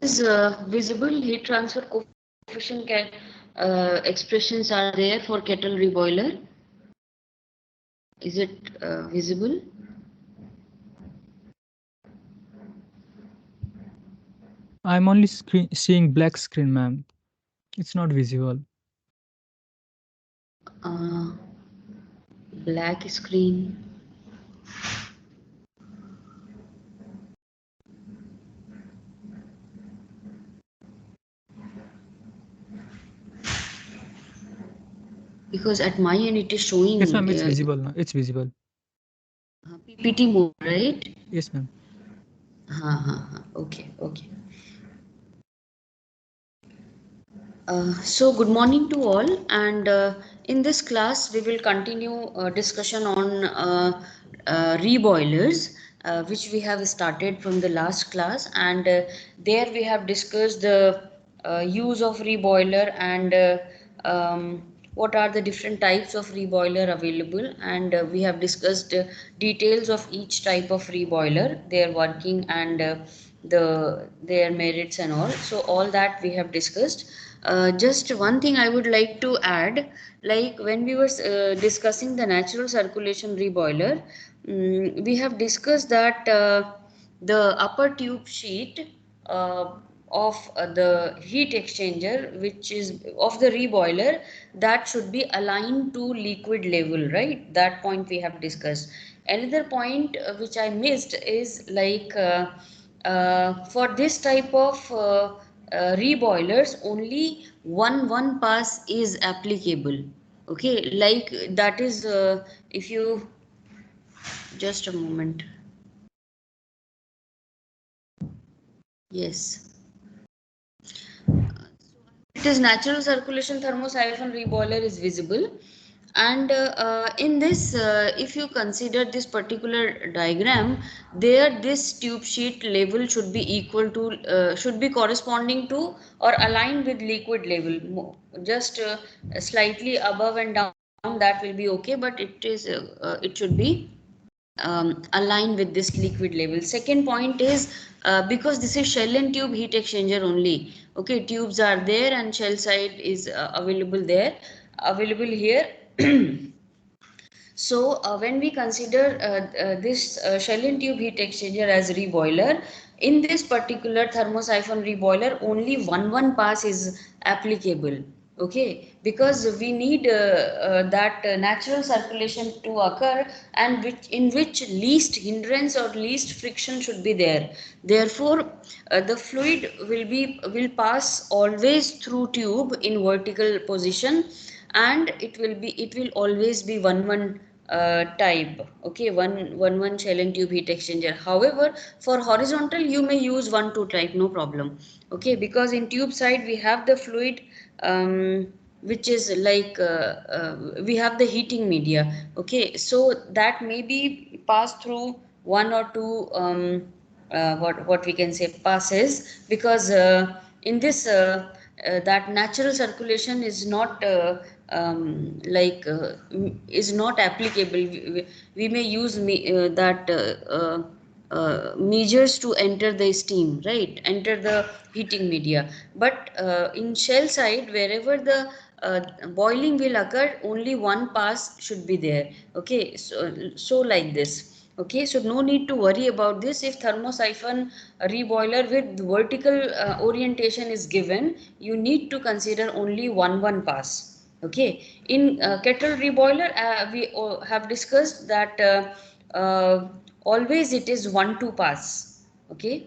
Is visible heat transfer coefficient expressions are there for kettle reboiler? Is it visible? I'm only seeing black screen, ma'am. It's not visible. Uh, Black screen. Because at my end it is Yes, showing ma'am. It's visible now. It's visible. PPT mode, right? Yes, ma'am. Okay, okay. So good morning to all, and in this class we will continue discussion on reboilers, which we have started from the last class, and there we have discussed the use of reboiler and what are the different types of reboiler available, and we have discussed details of each type of reboiler, their working and their merits and all. So all that we have discussed. Just one thing I would like to add, like when we were discussing the natural circulation reboiler, we have discussed that the upper tube sheet of the heat exchanger, which is of the reboiler, that should be aligned to liquid level, right? That point we have discussed. Another point which I missed is like for this type of reboilers, only one pass is applicable. Okay, like that is if you just a moment. Yes. It is natural circulation thermosiphon reboiler is visible, and in this if you consider this particular diagram, there this tube sheet level should be equal to should be corresponding to or aligned with liquid level. Just slightly above and down, that will be okay, but it should be aligned with this liquid level. Second point is because this is shell and tube heat exchanger only. Okay, tubes are there and shell side is available here. So when we consider this shell and tube heat exchanger as reboiler, in this particular thermosiphon reboiler, only one pass is applicable. Okay, because we need that natural circulation to occur, and which least hindrance or least friction should be there. Therefore, the fluid will pass always through tube in vertical position, and it will always be one type. Okay, one shell and tube heat exchanger. However, for horizontal you may use 1 2 type, no problem. Okay, because in tube side we have the fluid, which is like we have the heating media. Okay, so that may be passed through one or two what we can say passes, because in this that natural circulation is not like is not applicable. We may use that measures to enter the steam, right, enter the heating media. But in shell side, wherever the boiling will occur, only one pass should be there. Okay, so like this. Okay, so no need to worry about this. If thermosiphon reboiler with vertical orientation is given, you need to consider only one pass. Okay, in kettle reboiler we have discussed that always it is 1 2 pass. Okay,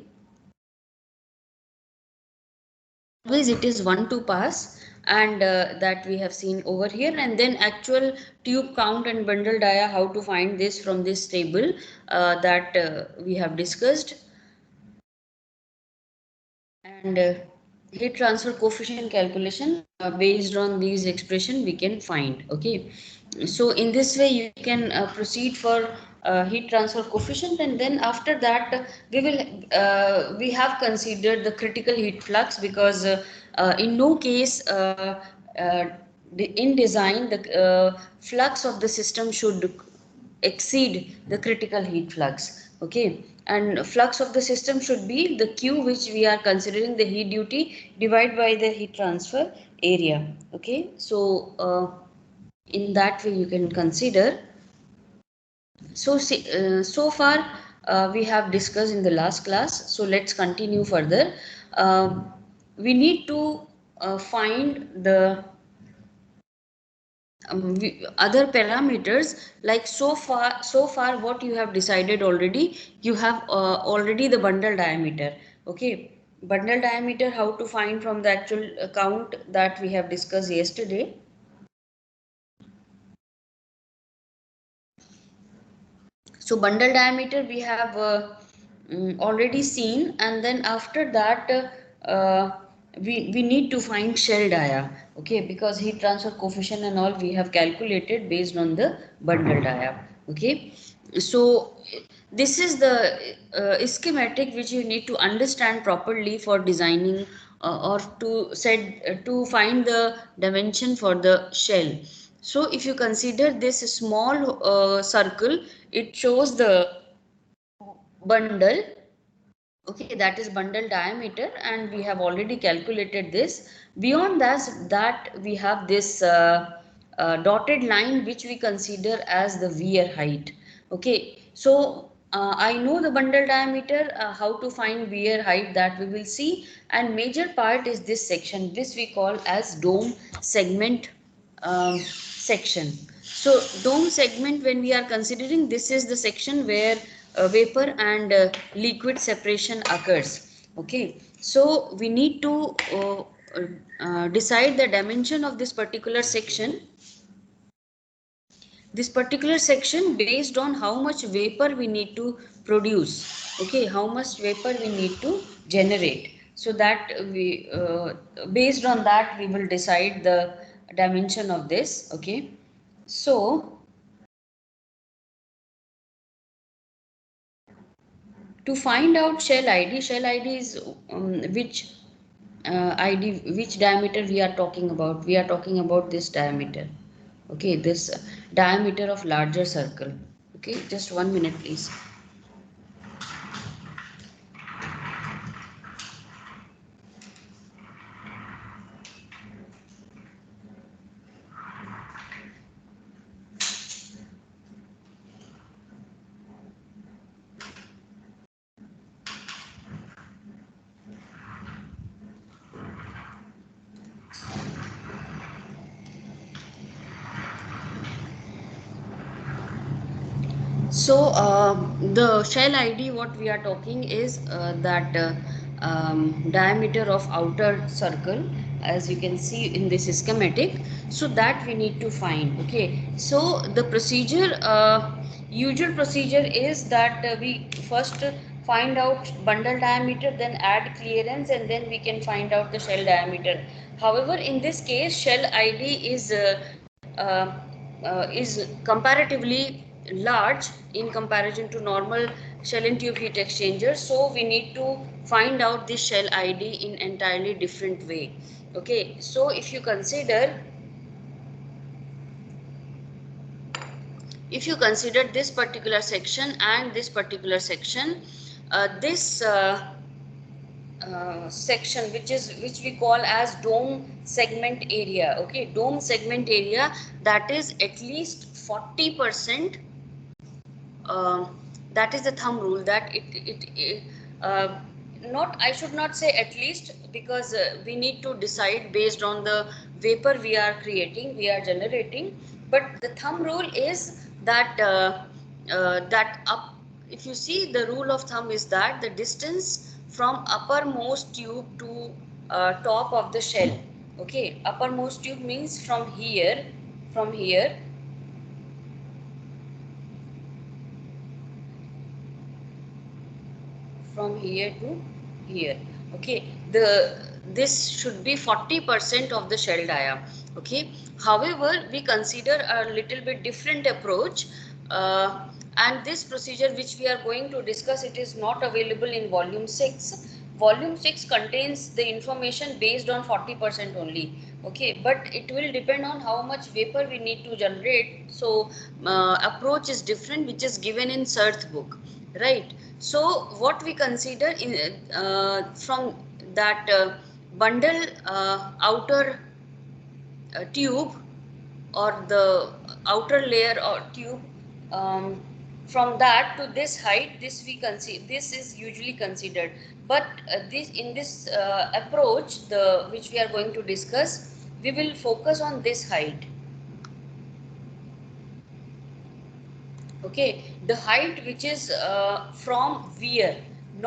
always it is 1 2 pass, and that we have seen over here. And then actual tube count and bundle dia, how to find this from this table that we have discussed. And heat transfer coefficient calculation based on these expression we can find. Okay, so in this way you can proceed for heat transfer coefficient, and then after that we have considered the critical heat flux, because in no case uh, in design, the flux of the system should exceed the critical heat flux. Okay, and flux of the system should be the Q, which we are considering the heat duty divided by the heat transfer area. Okay, so in that way you can consider. So so far we have discussed in the last class. So let's continue further. We need to find the other parameters, like so far what you have decided already. You have already the bundle diameter. Okay, bundle diameter, how to find from the actual count that we have discussed yesterday. So bundle diameter we have already seen, and then after that we need to find shell dia. Okay, because heat transfer coefficient and all we have calculated based on the bundle dia. Okay, so this is the schematic which you need to understand properly for designing or to set to find the dimension for the shell. So if you consider this small circle, it shows the bundle. Okay, that is bundle diameter, and we have already calculated this. Beyond that we have this dotted line which we consider as the wear height. Okay, so I know the bundle diameter, how to find wear height, that we will see. And major part is this section, this we call as dome segment section. So dome segment, when we are considering, this is the section where vapor and liquid separation occurs. Okay, so we need to decide the dimension of this particular section based on how much vapor we need to produce. Okay, how much vapor we need to generate, so that we based on that we will decide the dimension of this. Okay, so to find out shell id is which id, which diameter we are talking about. We are talking about this diameter. Okay, this diameter of larger circle. Okay, just 1 minute please. So the shell ID, what we are talking is that diameter of outer circle, as you can see in this schematic. So that we need to find. Okay, so the procedure, usual procedure is that we first find out bundle diameter, then add clearance, and then we can find out the shell diameter. However, in this case, shell ID uh, is comparatively large in comparison to normal shell and tube heat exchanger. So we need to find out this shell ID in entirely different way. Okay, so if you consider this particular section and this particular section, this section which we call as dome segment area. Okay, dome segment area, that is at least 40%. uh, that is the thumb rule, that it not, I should not say at least, because we need to decide based on the vapor we are creating, we are generating. But the thumb rule is that that up, if you see, the rule of thumb is that the distance from uppermost tube to top of the shell. Okay, uppermost tube means from here from here to here. Okay, the this should be 40% of the shell dia. Okay, however, we consider a little bit different approach, and this procedure which we are going to discuss, it is not available in volume 6. volume 6 contains the information based on 40% only. Okay, but it will depend on how much vapor we need to generate. So approach is different, which is given in Surth book, right? So what we consider in from that bundle outer tube or the outer layer or tube, um, from that to this height, this we consider, this is usually considered. But this in this approach, the which we are going to discuss, we will focus on this height. Okay, the height which is from weir,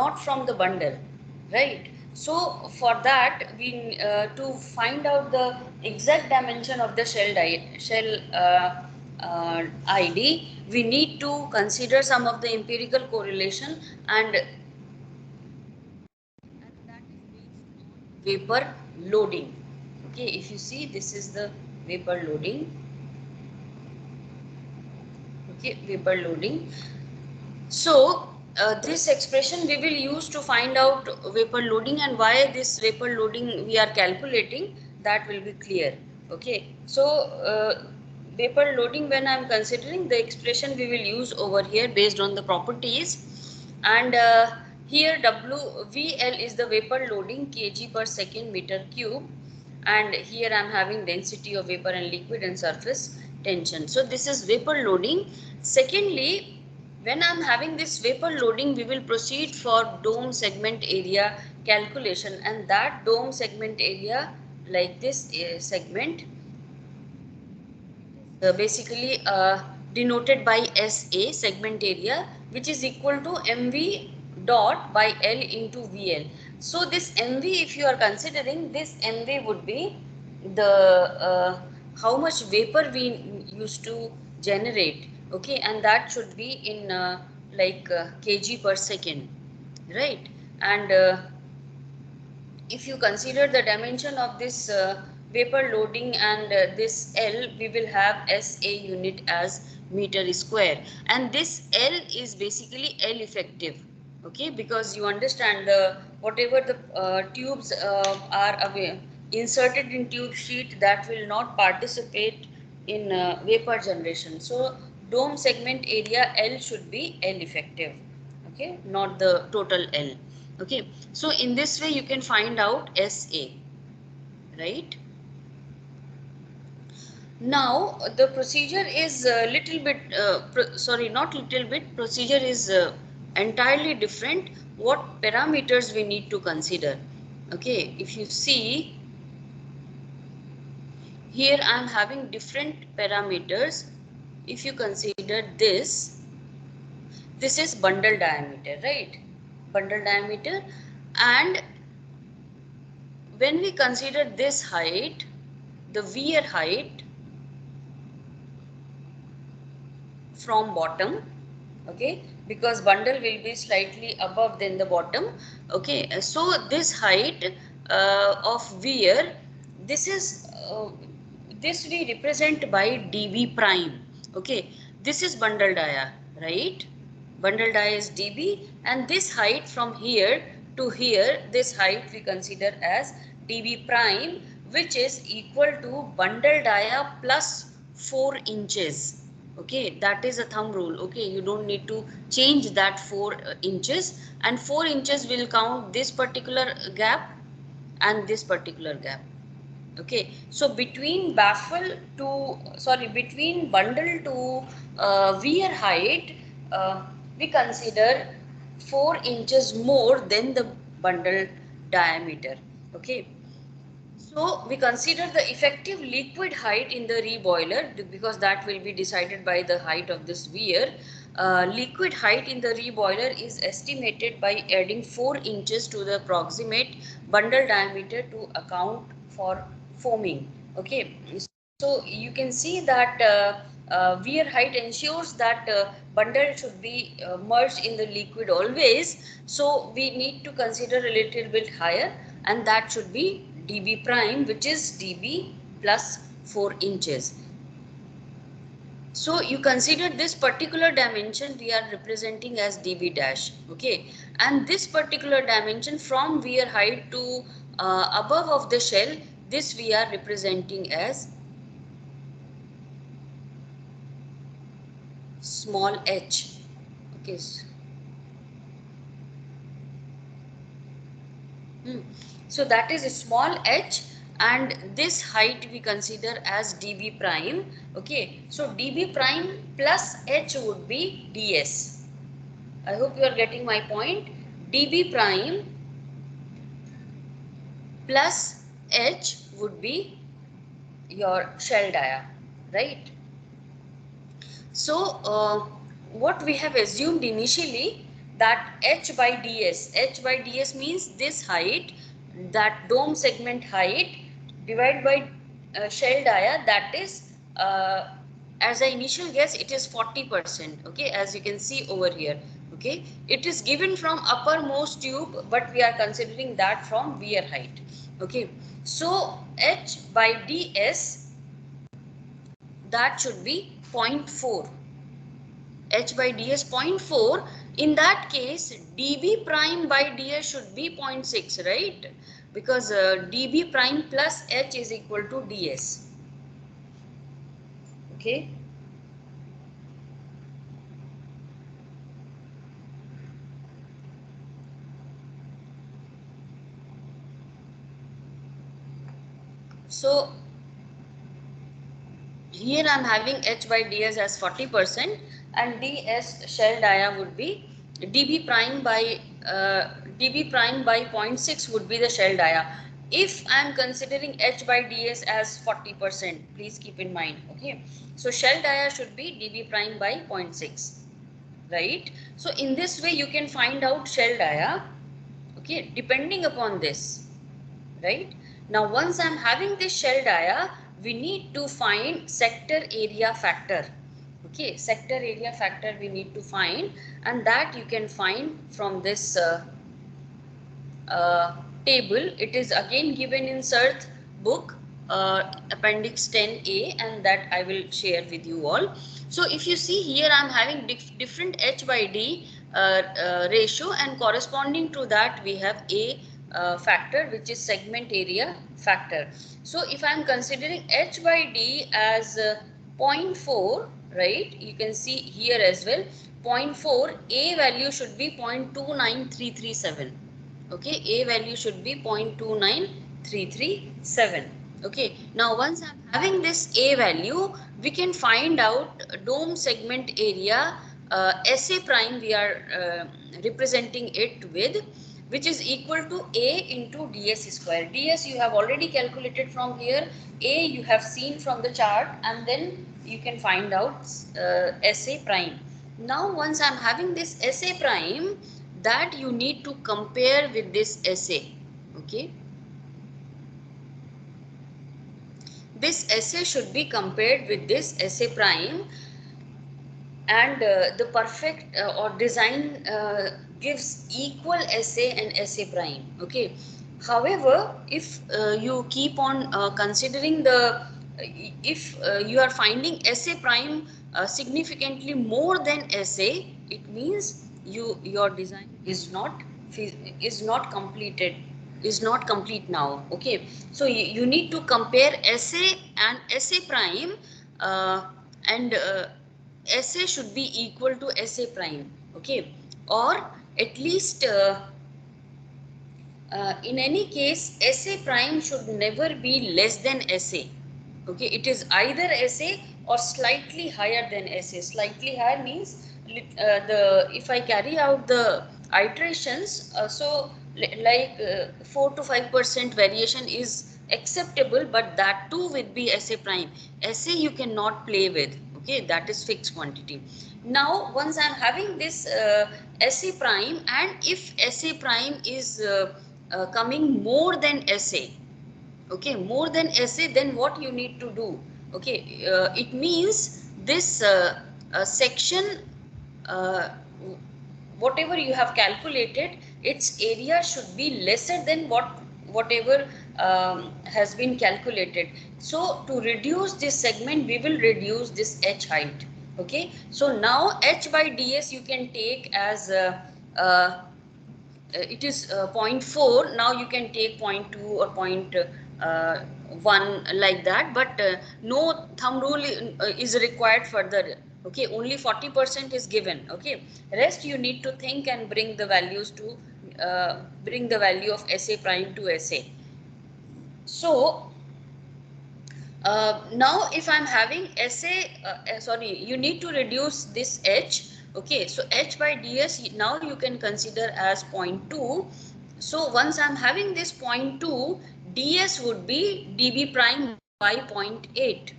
not from the bundle, right? So for that, we to find out the exact dimension of the shell id, we need to consider some of the empirical correlation, and that is based on vapor loading. Okay, if you see, this is the vapor loading. Okay, vapor loading. So this expression we will use to find out vapor loading, and why this vapor loading we are calculating, that will be clear. Okay, so vapor loading, when I am considering the expression, we will use over here based on the properties. And here VL is the vapor loading kg per second meter cube, and here I am having density of vapor and liquid and surface tension. So this is vapor loading. Secondly, when I am having this vapor loading, we will proceed for dome segment area calculation, and that dome segment area, like this segment, basically denoted by SA, segment area, which is equal to MV dot by L into VL. So this MV, if you are considering, this MV would be the how much vapor we used to generate. Okay, and that should be in like kg per second, right? And if you consider the dimension of this vapor loading and this L, we will have SA unit as meter square, and this L is basically L effective. Okay, because you understand, the whatever the tubes are away, inserted in tube sheet, that will not participate in vapor generation. So dome segment area L should be L effective. Okay, not the total L. Okay, so in this way you can find out SA, right? Now the procedure is a little bit sorry, not little bit, procedure is entirely different. What parameters we need to consider? Okay, if you see here, I am having different parameters. If you consider this is bundle diameter, right? Bundle diameter. And when we consider this height, the weir height from bottom, okay, because bundle will be slightly above than the bottom. Okay, so this height of weir, this is this we represent by dB prime. Okay, this is bundle dia, right? Bundle dia is dB, and this height from here to here, this height we consider as dB prime, which is equal to bundle dia plus 4 inches. Okay, that is a thumb rule. Okay, you don't need to change that 4 inches, and 4 inches will count this particular gap and this particular gap. Okay, so between baffle to, sorry, between bundle to weir height, we consider 4 inches more than the bundle diameter. Okay, so we consider the effective liquid height in the reboiler, because that will be decided by the height of this weir. Liquid height in the reboiler is estimated by adding 4 inches to the approximate bundle diameter to account for foaming. Okay, so you can see that weir height ensures that bundle should be merged in the liquid always. So we need to consider a little bit higher, and that should be dB prime, which is dB plus 4 inches. So you consider this particular dimension we are representing as dB dash, okay, and this particular dimension from weir height to above of the shell, this we are representing as small h, okay. So that is a small h, and this height we consider as dB prime, okay. So dB prime plus h would be ds. I hope you are getting my point. dB prime plus h would be your shell dia, right? So what we have assumed initially, that h by ds means this height, that dome segment height divided by shell dia, that is as an initial guess it is 40%, okay, as you can see over here, okay. It is given from uppermost tube, but we are considering that from weir height, okay. So h by ds, that should be 0.4, h by ds 0.4. In that case dB prime by ds should be 0.6, right? Because dB prime plus h is equal to ds, okay. So here I am having h by ds as 40%, and ds shell dia would be dB prime by dB prime by 0.6 would be the shell dia. If I am considering h by ds as 40%, please keep in mind, okay. So shell dia should be dB prime by 0.6, right? So in this way you can find out shell dia, okay, depending upon this, right? Now once I'm having this shell dia, we need to find sector area factor, okay. Sector area factor we need to find, and that you can find from this table. It is again given in SEARCH book, appendix 10a, and that I will share with you all. So if you see here, I'm having different h by d ratio, and corresponding to that we have a factor, which is segment area factor. So if I'm considering h by d as 0.4, right, you can see here as well 0.4, a value should be 0.29337, okay. A value should be 0.29337, okay. Now once I'm having this a value, we can find out dome segment area, SA prime we are representing it with, which is equal to a into ds square. Ds you have already calculated from here, a you have seen from the chart, and then you can find out SA prime. Now once I'm having this SA prime, that you need to compare with this SA, okay. This SA should be compared with this SA prime, and the perfect or design gives equal SA and SA prime, okay. However, if you keep on considering the if you are finding SA prime significantly more than SA, it means your design is not completed, is not complete now, okay. So you need to compare SA and SA prime, and SA should be equal to SA prime, okay. Or at least in any case SA prime should never be less than SA, okay. It is either SA or slightly higher than SA. Slightly higher means the if I carry out the iterations, so like 4 to 5% variation is acceptable, but that too will be SA prime. SA you cannot play with, okay, that is fixed quantity. Now once I'm having this SA prime, and if SA prime is coming more than SA, okay, more than SA, then what you need to do, okay, it means this section, uh, whatever you have calculated, its area should be lesser than whatever has been calculated. So to reduce this segment, we will reduce this h height. Okay, so now h by ds you can take as uh, it is zero point 0.4. Now you can take 0.2 or 0.1 like that, but no thumb rule is required further. Okay, only 40% is given. Okay, rest you need to think and bring the values to bring the value of SA prime to SA. So now if I'm having sorry, you need to reduce this h. Okay, so h by ds now you can consider as 0.2. So once I'm having this 0.2, ds would be db prime by 0.8.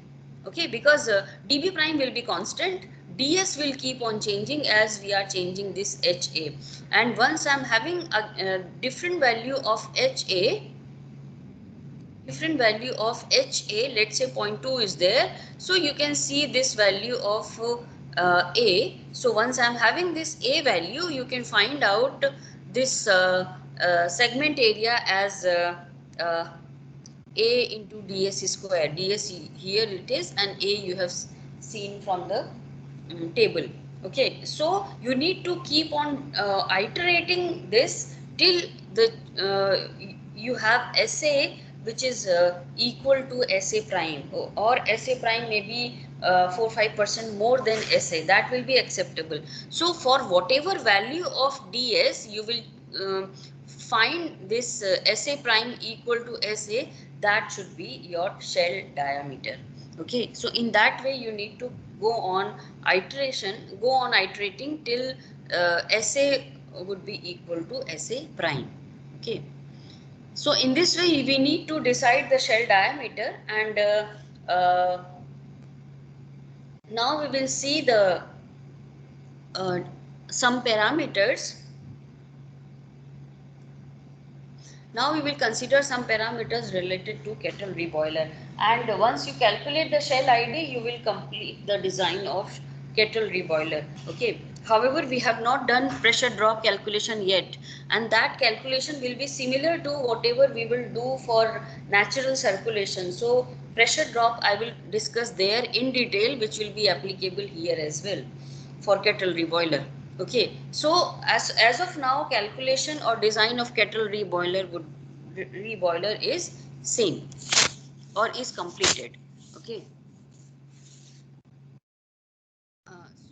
Okay, because db prime will be constant, ds will keep on changing as we are changing this ha. And once I'm having a different value of ha, let's say 0.2 is there, so you can see this value of a. So once I'm having this a value, you can find out this segment area as uh, a into ds square. Ds here it is, and a you have seen from the table. Okay, so you need to keep on iterating this till the you have SA which is equal to SA prime, or SA prime maybe 4-5% more than SA. That will be acceptable. So for whatever value of ds you will find this SA prime equal to SA, that should be your shell diameter. Okay, so in that way you need to go on iterating till SA would be equal to SA prime. Okay, so in this way we need to decide the shell diameter, and now we will see the uh, some parameters. Now we will consider some parameters related to kettle reboiler, and once you calculate the shell ID, you will complete the design of kettle reboiler. Okay. However, we have not done pressure drop calculation yet, and that calculation will be similar to whatever we will do for natural circulation. So pressure drop I will discuss there in detail, which will be applicable here as well for kettle reboiler. Okay, so as of now, calculation or design of kettle reboiler is same or is completed. Okay.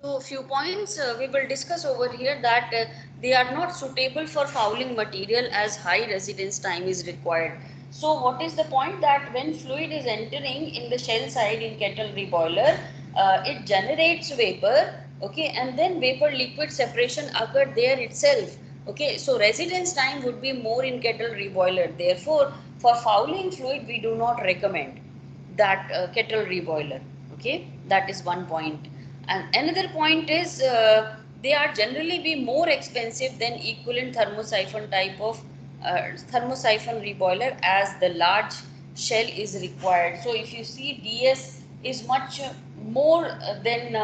So few points we will discuss over here, that they are not suitable for fouling material as high residence time is required. So what is the point? That when fluid is entering in the shell side in kettle reboiler, it generates vapor. Okay, and then vapor liquid separation occurred there itself. Okay, so residence time would be more in kettle reboiler. Therefore, for fouling fluid, we do not recommend that kettle reboiler. Okay, that is one point. And another point is they are generally be more expensive than equivalent thermosiphon type of thermosiphon reboiler, as the large shell is required. So if you see, ds is much more than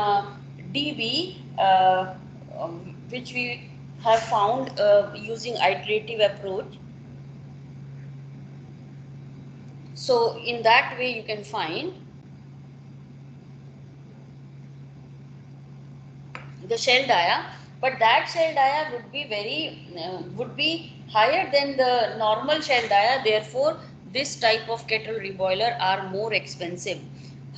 db, which we have found using iterative approach. So in that way you can find the shell dia, but that shell dia would be higher than the normal shell dia. Therefore this type of kettle reboiler are more expensive.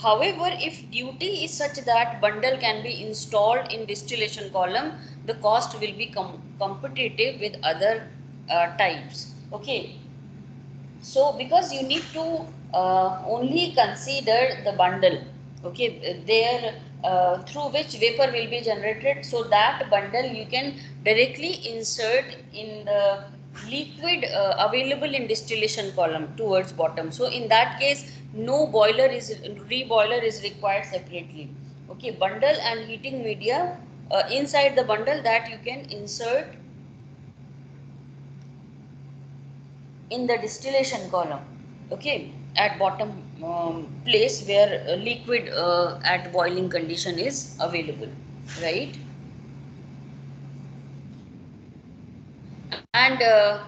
However, if duty is such that bundle can be installed in distillation column, the cost will be competitive with other types. Okay, so because you need to only consider the bundle. Okay, there through which vapor will be generated, so that bundle you can directly insert in the liquid available in distillation column towards bottom. So in that case, no reboiler is required separately. Okay, bundle and heating media inside the bundle that you can insert in the distillation column. Okay, at bottom place where liquid at boiling condition is available, right? And uh,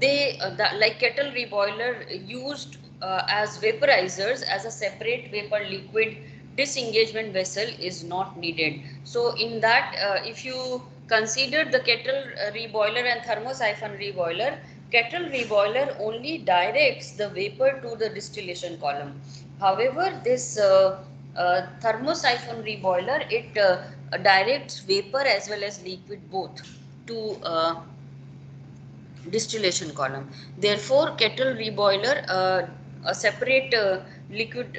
like kettle reboiler used as vaporizers as a separate vapor liquid disengagement vessel is not needed. So in that, if you consider the kettle reboiler and thermosiphon reboiler, kettle reboiler only directs the vapor to the distillation column. However, this thermosiphon reboiler, it directs vapor as well as liquid both to distillation column. Therefore, kettle reboiler, a separate liquid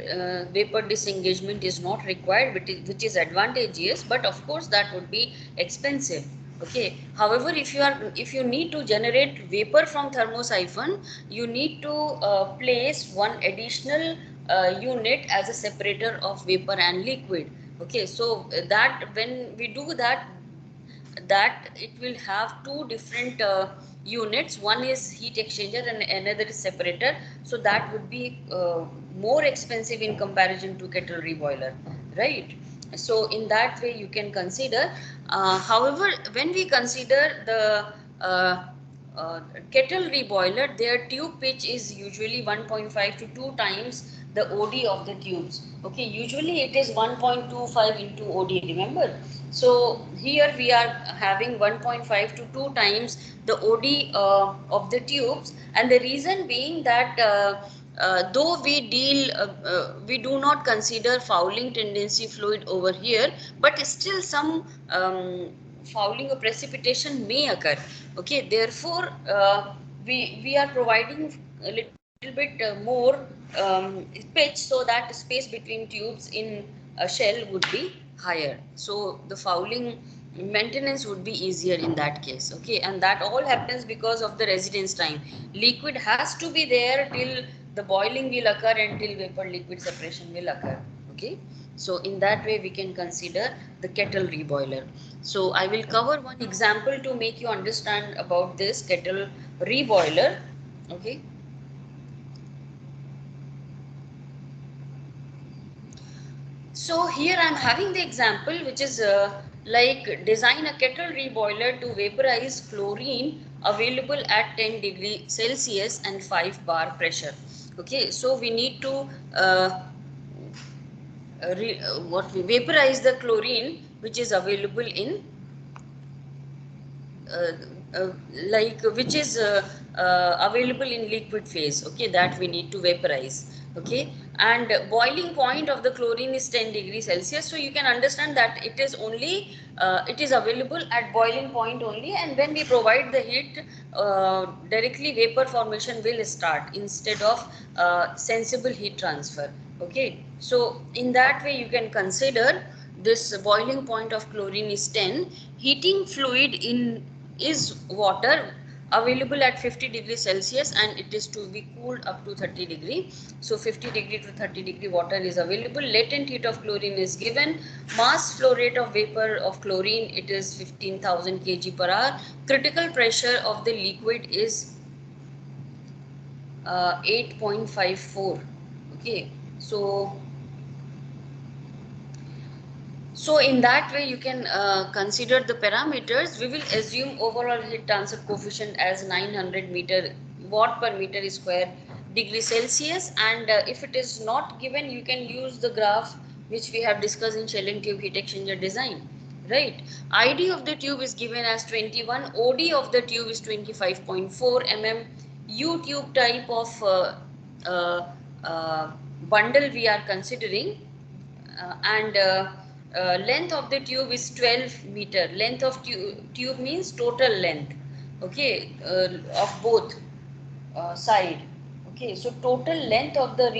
vapor disengagement is not required, which is advantageous, but of course that would be expensive. Okay. However, if you need to generate vapor from thermosiphon, you need to place one additional unit as a separator of vapor and liquid. Okay. So that when we do that, it will have two different units. One is heat exchanger and another is separator, so that would be more expensive in comparison to kettle reboiler, right? So in that way you can consider. However, when we consider the uh, uh, kettle reboiler, their tube pitch is usually 1.5 to 2 times the OD of the tubes. Okay, usually it is 1.25 into OD, remember? So here we are having 1.5 to 2 times the OD of the tubes, and the reason being that though we do not consider fouling tendency fluid over here, but still some fouling or precipitation may occur. Okay, therefore we are providing a little bit more pitch, so that space between tubes in a shell would be higher. So the fouling maintenance would be easier in that case. Okay, and that all happens because of the residence time. Liquid has to be there till the boiling will occur and till vapor liquid separation will occur. Okay, so in that way we can consider the kettle reboiler. So I will cover one example to make you understand about this kettle reboiler. Okay. So here I am having the example, which is like design a kettle reboiler to vaporize chlorine available at 10 degree Celsius and 5 bar pressure. Okay, so we need to what we vaporize the chlorine which is available in uh, uh, like which is available in liquid phase. Okay, that we need to vaporize. Okay, and boiling point of the chlorine is 10 degrees Celsius, so you can understand that it is only it is available at boiling point only, and when we provide the heat, directly vapor formation will start instead of sensible heat transfer. Okay, so in that way you can consider this boiling point of chlorine is 10. Heating fluid in is water available at 50 degrees Celsius, and it is to be cooled up to 30 degree. So 50 degree to 30 degree water is available. Latent heat of chlorine is given. Mass flow rate of vapor of chlorine, it is 15,000 kg per hour. Critical pressure of the liquid is 8.54. Okay, so in that way you can consider the parameters. We will assume overall heat transfer coefficient as 900 meter watt per meter square degree Celsius, and if it is not given, you can use the graph which we have discussed in shell and tube heat exchanger design, right? ID of the tube is given as 21, OD of the tube is 25.4 mm. U tube type of uh, uh, bundle we are considering, and length of the tube is 12 meter. Length of tube means total length, okay, of both side. Okay, so total length of the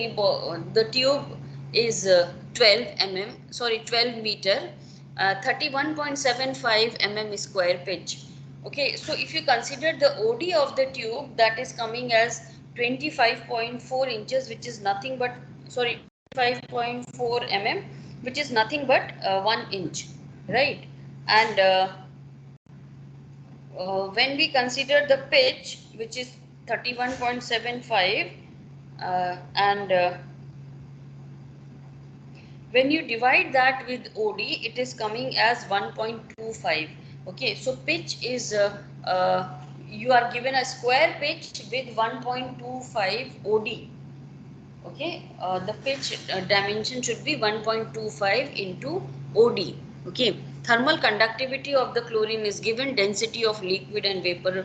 tube is 12 mm, sorry, 12 meter, 31.75 mm square pitch. Okay, so if you consider the OD of the tube, that is coming as 25.4 inches, which is nothing but, sorry, 25.4 mm, which is nothing but 1 inch, right? And when we consider the pitch, which is 31.75, and when you divide that with OD, it is coming as 1.25. Okay, so pitch is you are given a square pitch with 1.25 OD. Okay, the pitch dimension should be 1.25 into OD. Okay, thermal conductivity of the chlorine is given, density of liquid and vapor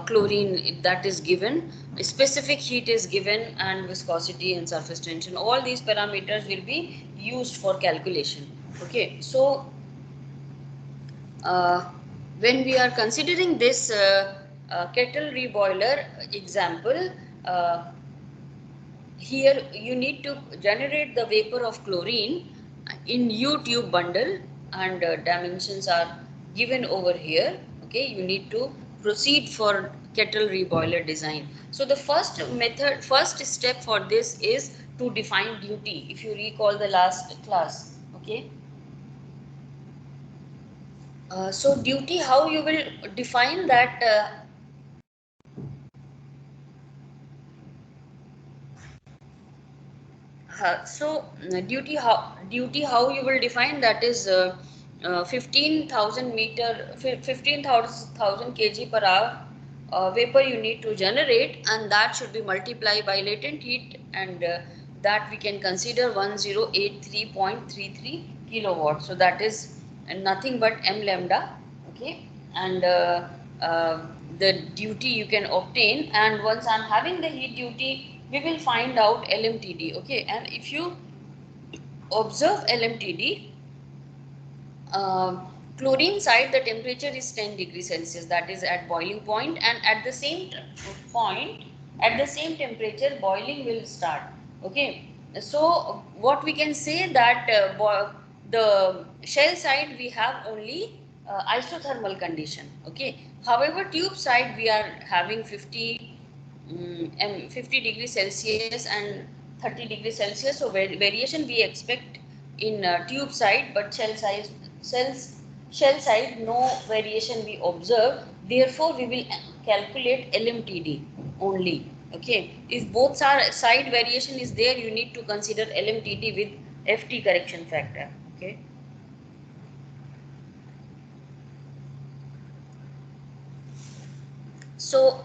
chlorine that is given, specific heat is given, and viscosity and surface tension. All these parameters will be used for calculation. Okay, so uh, when we are considering this kettle reboiler example, uh, here you need to generate the vapor of chlorine in U tube bundle, and dimensions are given over here. Okay, you need to proceed for kettle reboiler design. So the first step for this is to define duty. If you recall the last class, okay. So duty, how you will define that? Duty how you will define that is 15,000 meter 15,000 kg per hour vapor you need to generate, and that should be multiplied by latent heat, and that we can consider 1083.33 kilowatt. So that is nothing but m lambda. Okay, and the duty you can obtain, and once I'm having the heat duty, we will find out LMTD. Okay, and if you observe LMTD, uh, chlorine side, the temperature is 10 degrees Celsius, that is at boiling point, and at the same point, at the same temperature, boiling will start. Okay, so what we can say that the shell side we have only isothermal condition. Okay, however, tube side we are having 50 degrees Celsius and 30 degrees Celsius. So variation we expect in tube side, but shell side no variation we observe. Therefore, we will calculate LMTD only. Okay, if both side variation is there, you need to consider LMTD with FT correction factor. Okay. So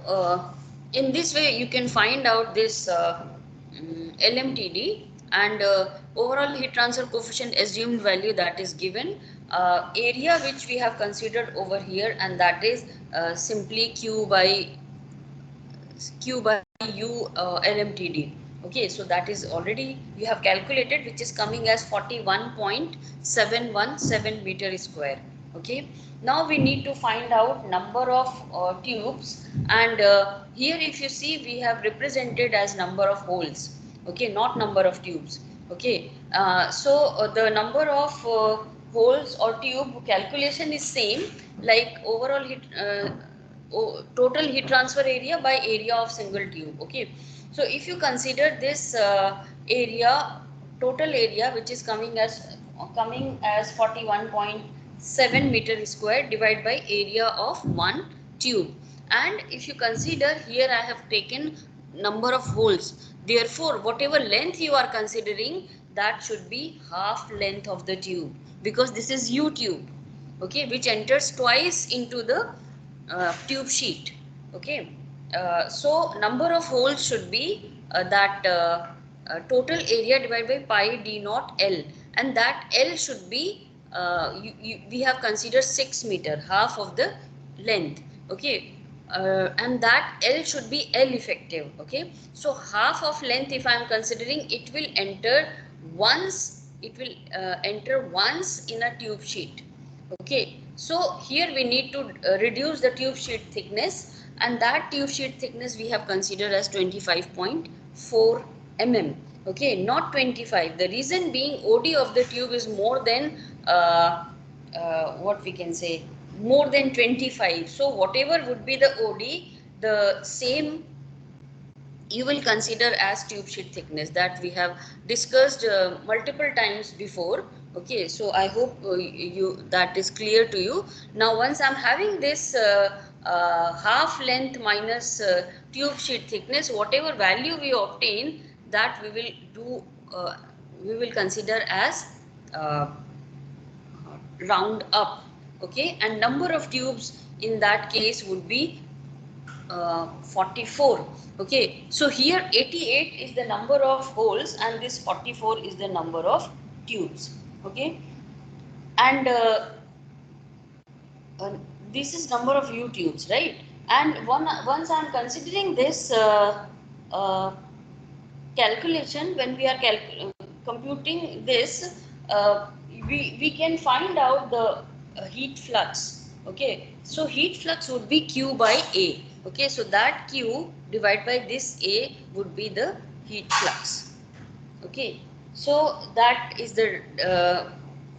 in this way you can find out this LMTD, and overall heat transfer coefficient assumed value that is given, area which we have considered over here, and that is simply Q by U LMTD. Okay, so that is already you have calculated, which is coming as 41.717 meter square. Okay, now we need to find out number of tubes, and here if you see we have represented as number of holes. Okay, not number of tubes. Okay, the number of holes or tube calculation is same, like overall heat total heat transfer area by area of single tube. Okay, so if you consider this area, total area, which is coming as 41.7 meter square divided by area of one tube, and if you consider here I have taken number of holes, therefore whatever length you are considering, that should be half length of the tube, because this is U tube. Okay, which enters twice into the tube sheet. Okay, so number of holes should be that total area divided by pi d naught L, and that L should be we have considered 6 meter, half of the length. Okay, and that L should be L effective. Okay, so half of length if I am considering, it will enter once in a tube sheet. Okay, so here we need to reduce the tube sheet thickness, and that tube sheet thickness we have considered as 25.4 mm. Okay, not 25. The reason being OD of the tube is more than what we can say, more than 25. So whatever would be the OD, the same you will consider as tube sheet thickness, that we have discussed multiple times before. Okay, so I hope you that is clear to you. Now once I'm having this half length minus tube sheet thickness, whatever value we obtain, that we will consider as uh, round up. Okay, and number of tubes in that case would be 44. Okay, so here 88 is the number of holes and this 44 is the number of tubes. Okay, and uh, this is number of U tubes, right? And once I am considering this uh, calculation, when we are computing this, uh, we can find out the heat flux. Okay, so heat flux would be Q by A. Okay, so that Q divided by this A would be the heat flux. Okay, so that is the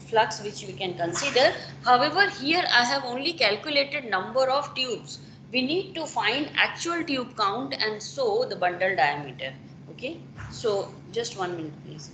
flux which we can consider. However, here I have only calculated number of tubes. We need to find actual tube count and so the bundle diameter. Okay, so just 1 minute please.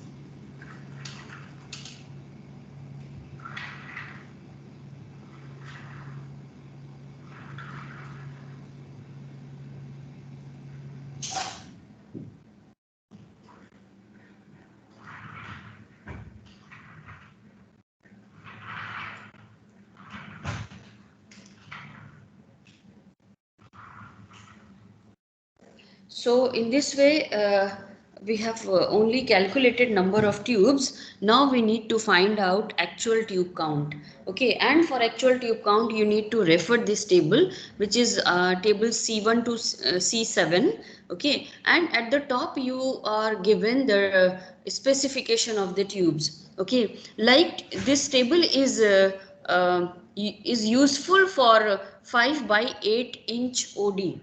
So in this way, we have only calculated number of tubes. Now we need to find out actual tube count. Okay, and for actual tube count, you need to refer this table, which is table C1 to C7. Okay, and at the top you are given the specification of the tubes. Okay, like this table is useful for 5 by 8 inch OD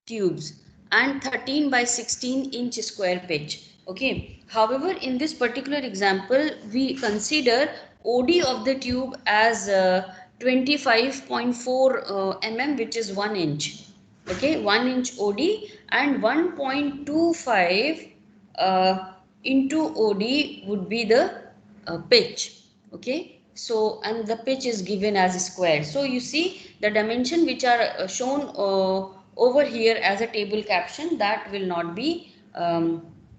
tubes and 13 by 16 inch square pitch. Okay, however, in this particular example, we consider OD of the tube as 25.4 mm, which is 1 inch. Okay, 1 inch OD and 1.25 into OD would be the pitch. Okay, so and the pitch is given as square. So you see the dimension which are shown over here as a table caption, that will not be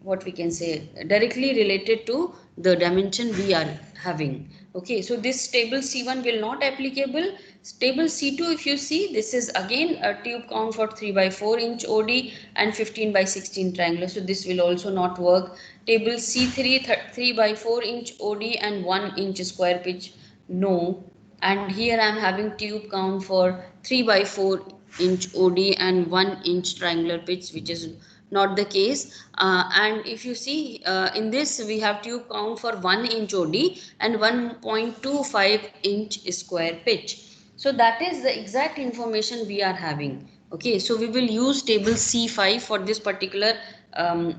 what we can say directly related to the dimension we are having. Okay, so this table C1 will not applicable. Table C2, if you see, this is again a tube count for 3 by 4 inch OD and 15 by 16 triangular, so this will also not work. Table C3, 3 by 4 inch OD and 1 inch square pitch, no. And here I am having tube count for 3 by 4 inch OD and 1 inch triangular pitch, which is not the case. And if you see in this, we have tube count for 1 inch OD and 1.25 inch square pitch. So that is the exact information we are having. Okay, so we will use table C5 for this particular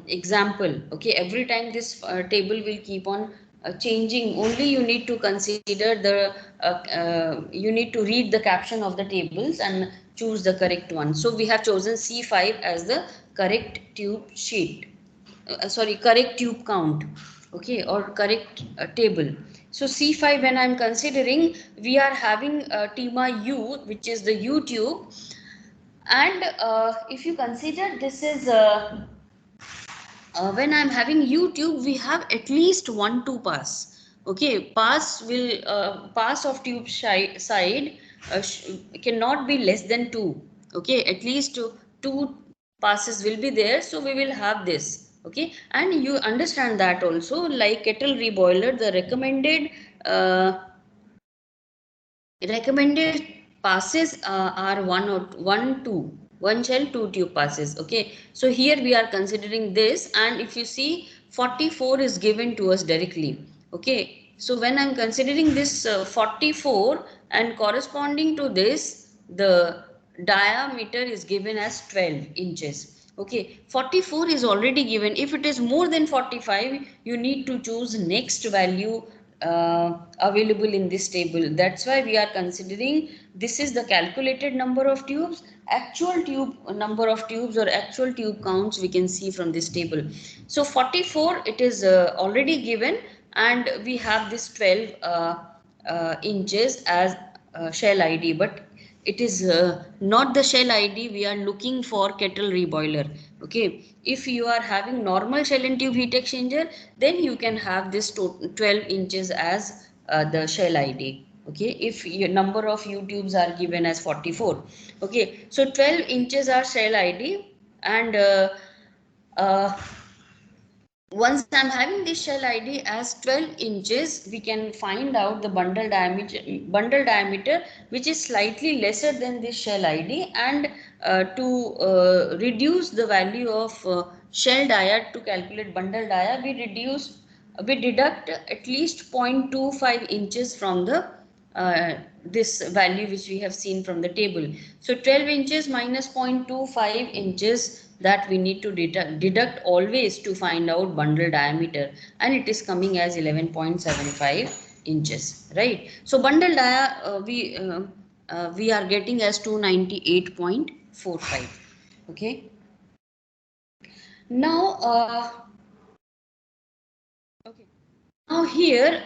example. Okay, every time this table will keep on changing, only you need to consider the you need to read the caption of the tables and choose the correct one. So we have chosen C5 as the correct tube sheet, sorry, correct tube count. Okay, or correct table. So C5, when I'm considering, we are having TEMA U, which is the U tube. And if you consider this is when I'm having YouTube, we have at least 1 2 pass. Okay, pass of tube side cannot be less than 2. Okay, at least two passes will be there, so we will have this. Okay, and you understand that also, like kettle reboiler, the recommended passes are one shell, two tube passes. Okay, so here we are considering this, and if you see 44 is given to us directly. Okay, so when I'm considering this 44 and corresponding to this, the diameter is given as 12 inches. Okay, 44 is already given. If it is more than 45, you need to choose next value available in this table. That's why we are considering this is the calculated number of tubes. Actual tube number of tubes or actual tube counts we can see from this table. So 44, it is already given, and we have this 12 inches as shell ID, but it is not the shell ID we are looking for kettle reboiler. Okay, if you are having normal shell and tube heat exchanger, then you can have this 12 inches as the shell ID. Okay, if your number of U tubes are given as 44. Okay, so 12 inches are shell ID, and uh, once I'm having this shell ID as 12 inches, we can find out the bundle diameter which is slightly lesser than this shell ID, and to reduce the value of shell dia to calculate bundle dia, we deduct at least 0.25 inches from the this value which we have seen from the table. So 12 inches minus 0.25 inches, that we need to deduct always to find out bundle diameter, and it is coming as 11.75 inches, right? So bundle dia we are getting as 298.45. Okay, now okay. Now here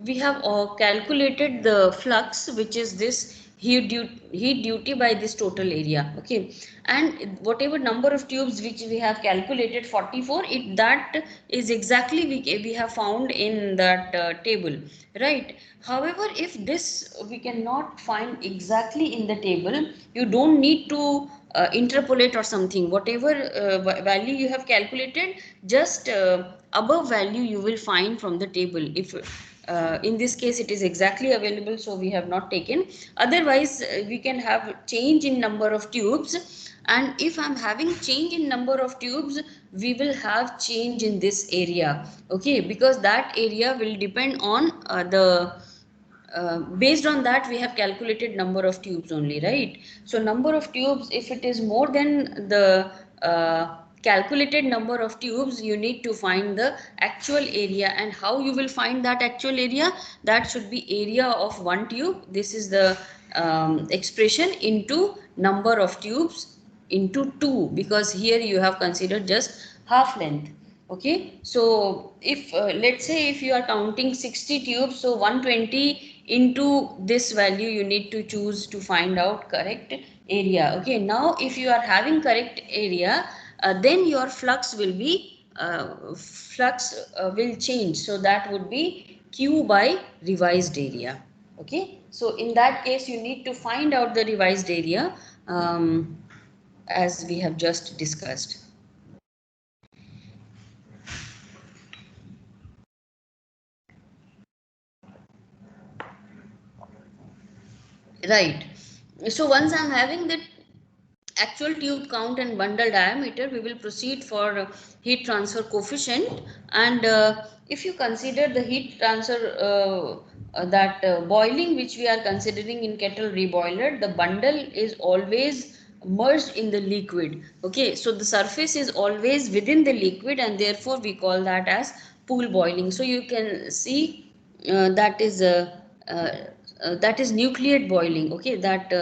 we have calculated the flux, which is this heat duty by this total area. Okay, and whatever number of tubes which we have calculated, 44, that is exactly we have found in that table, right? However, if this we cannot find exactly in the table, you don't need to interpolate or something. Whatever value you have calculated, just above value you will find from the table. If in this case it is exactly available, so we have not taken. Otherwise we can have change in number of tubes, and if I'm having change in number of tubes, we will have change in this area. Okay, because that area will depend on the based on that we have calculated number of tubes only, right? So number of tubes, if it is more than the calculated number of tubes, you need to find the actual area. And how you will find that actual area? That should be area of one tube. This is the expression into number of tubes into 2, because here you have considered just half length. Okay, so if let's say if you are counting 60 tubes, so 120 into this value you need to choose to find out correct area. Okay, now if you are having correct area, then your flux will be will change, so that would be Q by revised area. Okay, so in that case you need to find out the revised area, as we have just discussed. Right. So once I'm having the actual tube count and bundle diameter, we will proceed for heat transfer coefficient. And if you consider the heat transfer that boiling which we are considering in kettle reboiler, the bundle is always merged in the liquid. Okay, so the surface is always within the liquid, and therefore we call that as pool boiling. So you can see that is nucleate boiling. Okay, that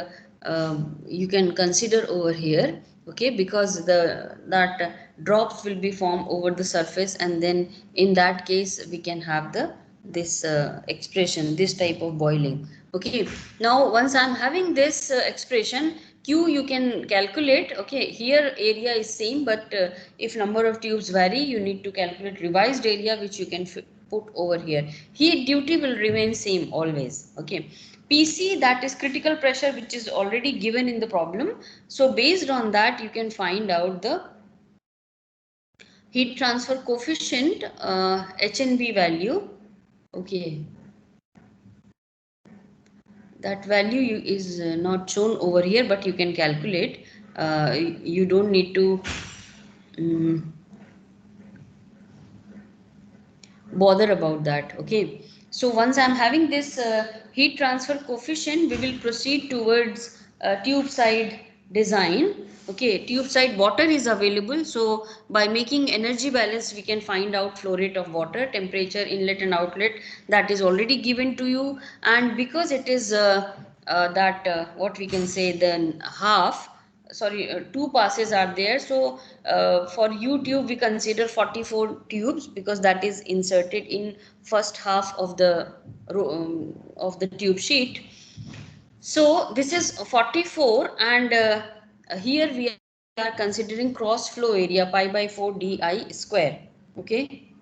you can consider over here. Okay, because that drops will be formed over the surface, and then in that case we can have this expression, this type of boiling. Okay, now once I'm having this expression Q, you can calculate. Okay, here area is same, but if number of tubes vary, you need to calculate revised area, which you can put over here. Heat duty will remain same always. Okay, PC, that is critical pressure, which is already given in the problem. So based on that you can find out the heat transfer coefficient, HNB value. Okay, that value is not shown over here, but you can calculate. You don't need to um, bother about that. Okay, so once I'm having this heat transfer coefficient, we will proceed towards tube side design. Okay, tube side water is available, so by making energy balance we can find out flow rate of water, temperature, inlet and outlet, that is already given to you. And because it is that what we can say, then half, sorry, two passes are there. So for U tube we consider 44 tubes, because that is inserted in first half of the tube sheet. So this is 44, and here we are considering cross flow area pi by 4 di square. Okay,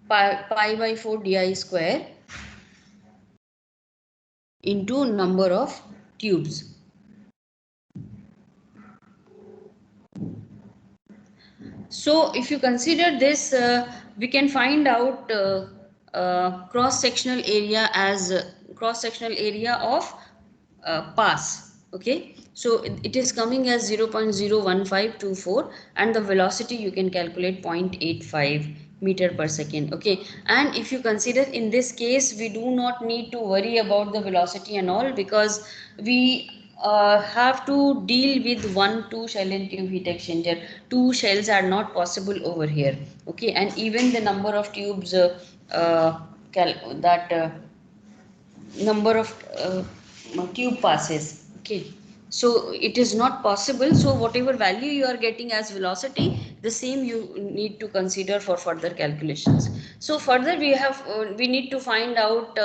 pi by 4 di square. into number of tubes. So if you consider this, we can find out cross-sectional area as cross-sectional area of pass. Okay, so it is coming as 0.01524, and the velocity you can calculate 0.85 meter per second. Okay, and if you consider in this case, we do not need to worry about the velocity and all, because we have to deal with 1 2 shell and tube heat exchanger. Two shells are not possible over here. Okay, and even the number of tubes that number of tube passes. Okay, so it is not possible. So whatever value you are getting as velocity, the same you need to consider for further calculations. So further we need to find out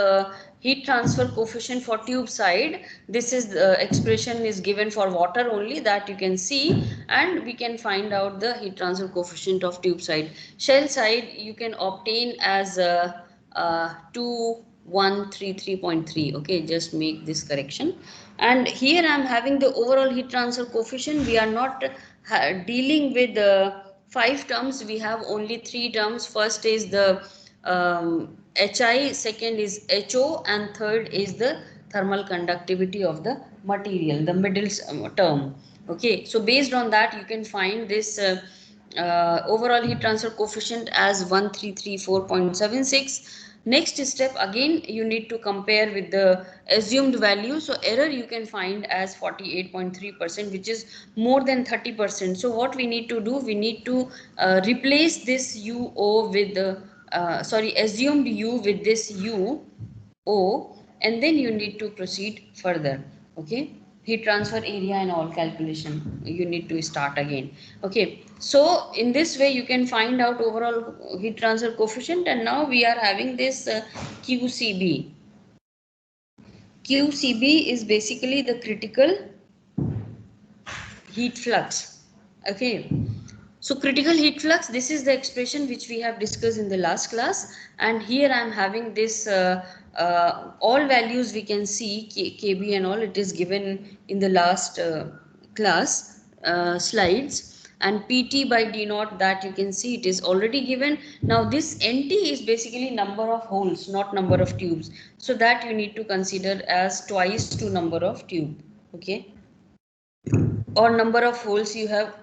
heat transfer coefficient for tube side. This is the expression is given for water only, that you can see, and we can find out the heat transfer coefficient of tube side. Shell side you can obtain as 2133.3. Okay, just make this correction. And here I am having the overall heat transfer coefficient. We are not dealing with 5 terms, we have only 3 terms. First is the HI, second is HO, and third is the thermal conductivity of the material, the middle term. Okay, so based on that you can find this overall heat transfer coefficient as 1334.76. Next step, again you need to compare with the assumed value. So error you can find as 48.3%, which is more than 30%. So what we need to do, we need to replace this UO with the assumed U with this UO, and then you need to proceed further. Okay, heat transfer area and all calculation you need to start again. Okay, so in this way you can find out overall heat transfer coefficient. And now we are having this QCB. QCB is basically the critical heat flux. Okay, so critical heat flux, this is the expression which we have discussed in the last class, and here I am having this all values we can see KB and all, it is given in the last class slides. And PT by D naught, that you can see it is already given. Now this NT is basically number of holes, not number of tubes, so that you need to consider as twice to number of tube. Okay, or number of holes you have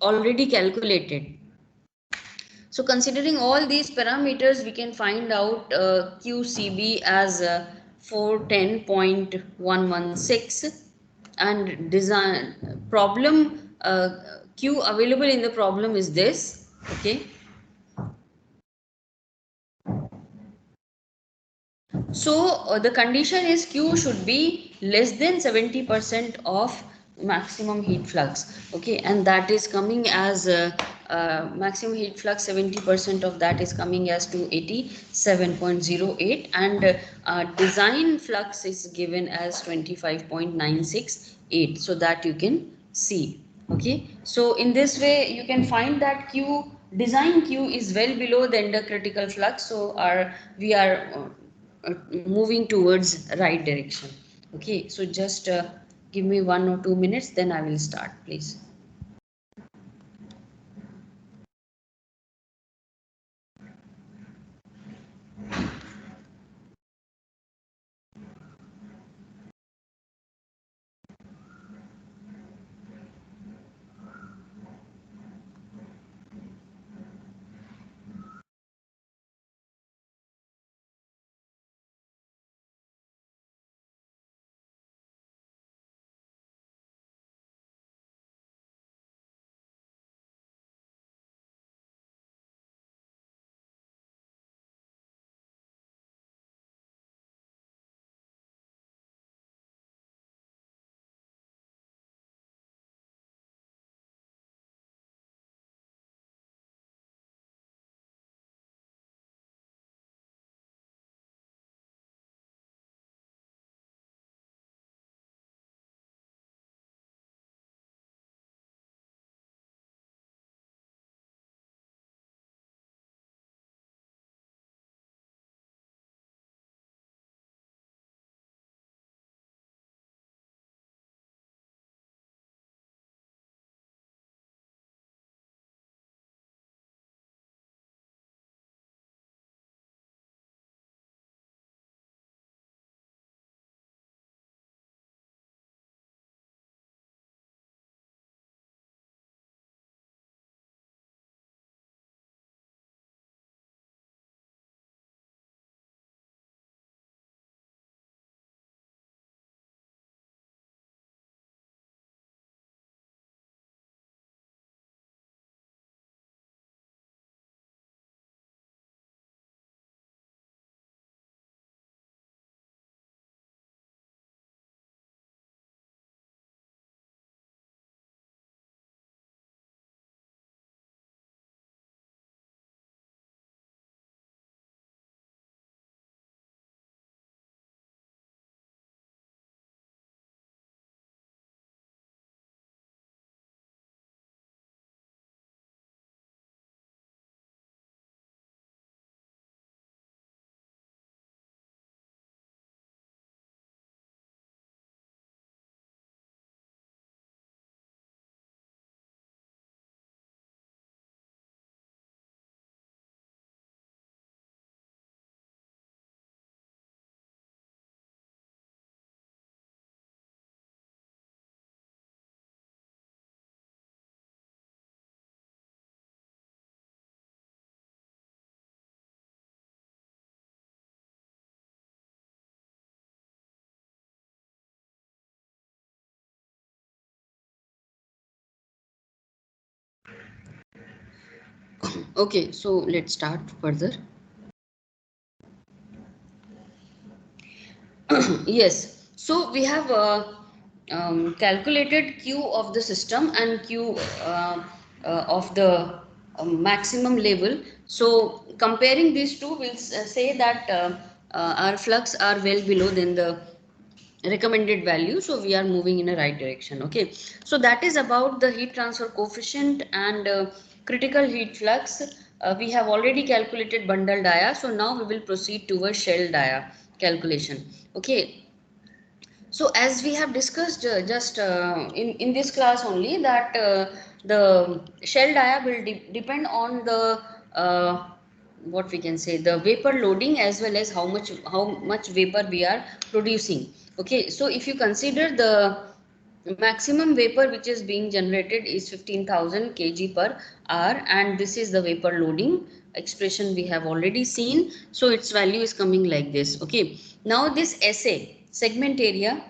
already calculated. So considering all these parameters, we can find out QCB as 410.116, and design problem Q available in the problem is this. Okay, so the condition is Q should be less than 70% of maximum heat flux. Okay, and that is coming as maximum heat flux, 70% of that is coming as 287.08, and design flux is given as 25.968, so that you can see. Okay, so in this way you can find that Q, design Q is well below the under critical flux, so we are moving towards right direction. Okay, so just give me 1 or 2 minutes, then I will start, please. Okay, so let's start further. Yes, so we have calculated Q of the system and Q of the maximum level. So comparing these two, we'll say that our flux are well below than the recommended value, so we are moving in a right direction. Okay, so that is about the heat transfer coefficient and critical heat flux. We have already calculated bundle dia, so now we will proceed towards shell dia calculation. Okay, so as we have discussed just in this class only, that the shell dia will depend on the uh, what we can say, the vapor loading as well as how much vapor we are producing. Okay, so if you consider the maximum vapor which is being generated is 15,000 kg per hour, and this is the vapor loading expression we have already seen, so its value is coming like this. Okay, now this SA segment area,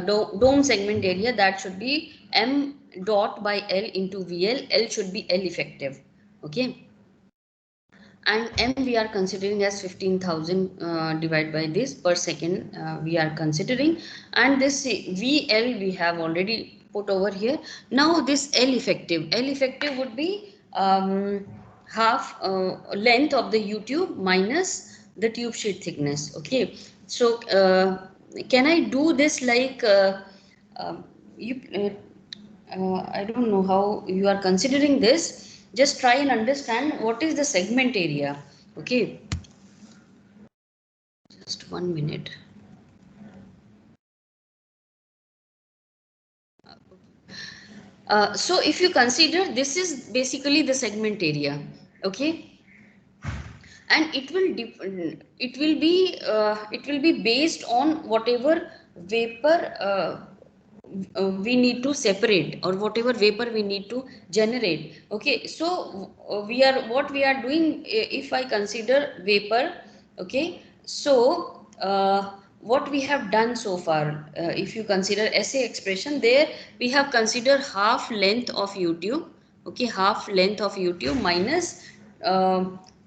dome segment area, that should be m dot by L into VL. L should be L effective. Okay, and m we are considering as 15,000 divided by this per second we are considering, and this VL we have already put over here. Now this L effective would be half length of the U tube minus the tube sheet thickness. Okay, so can I do this like you I don't know how you are considering this. Just try and understand what is the segment area. Okay, just 1 minute. So if you consider, this is basically the segment area. Okay, and it will be based on whatever vapor we need to separate, or whatever vapor we need to generate. Okay, so what we are doing, if I consider vapor. Okay, so what we have done so far, if you consider SA expression, there we have considered half length of U tube. Okay, half length of U tube minus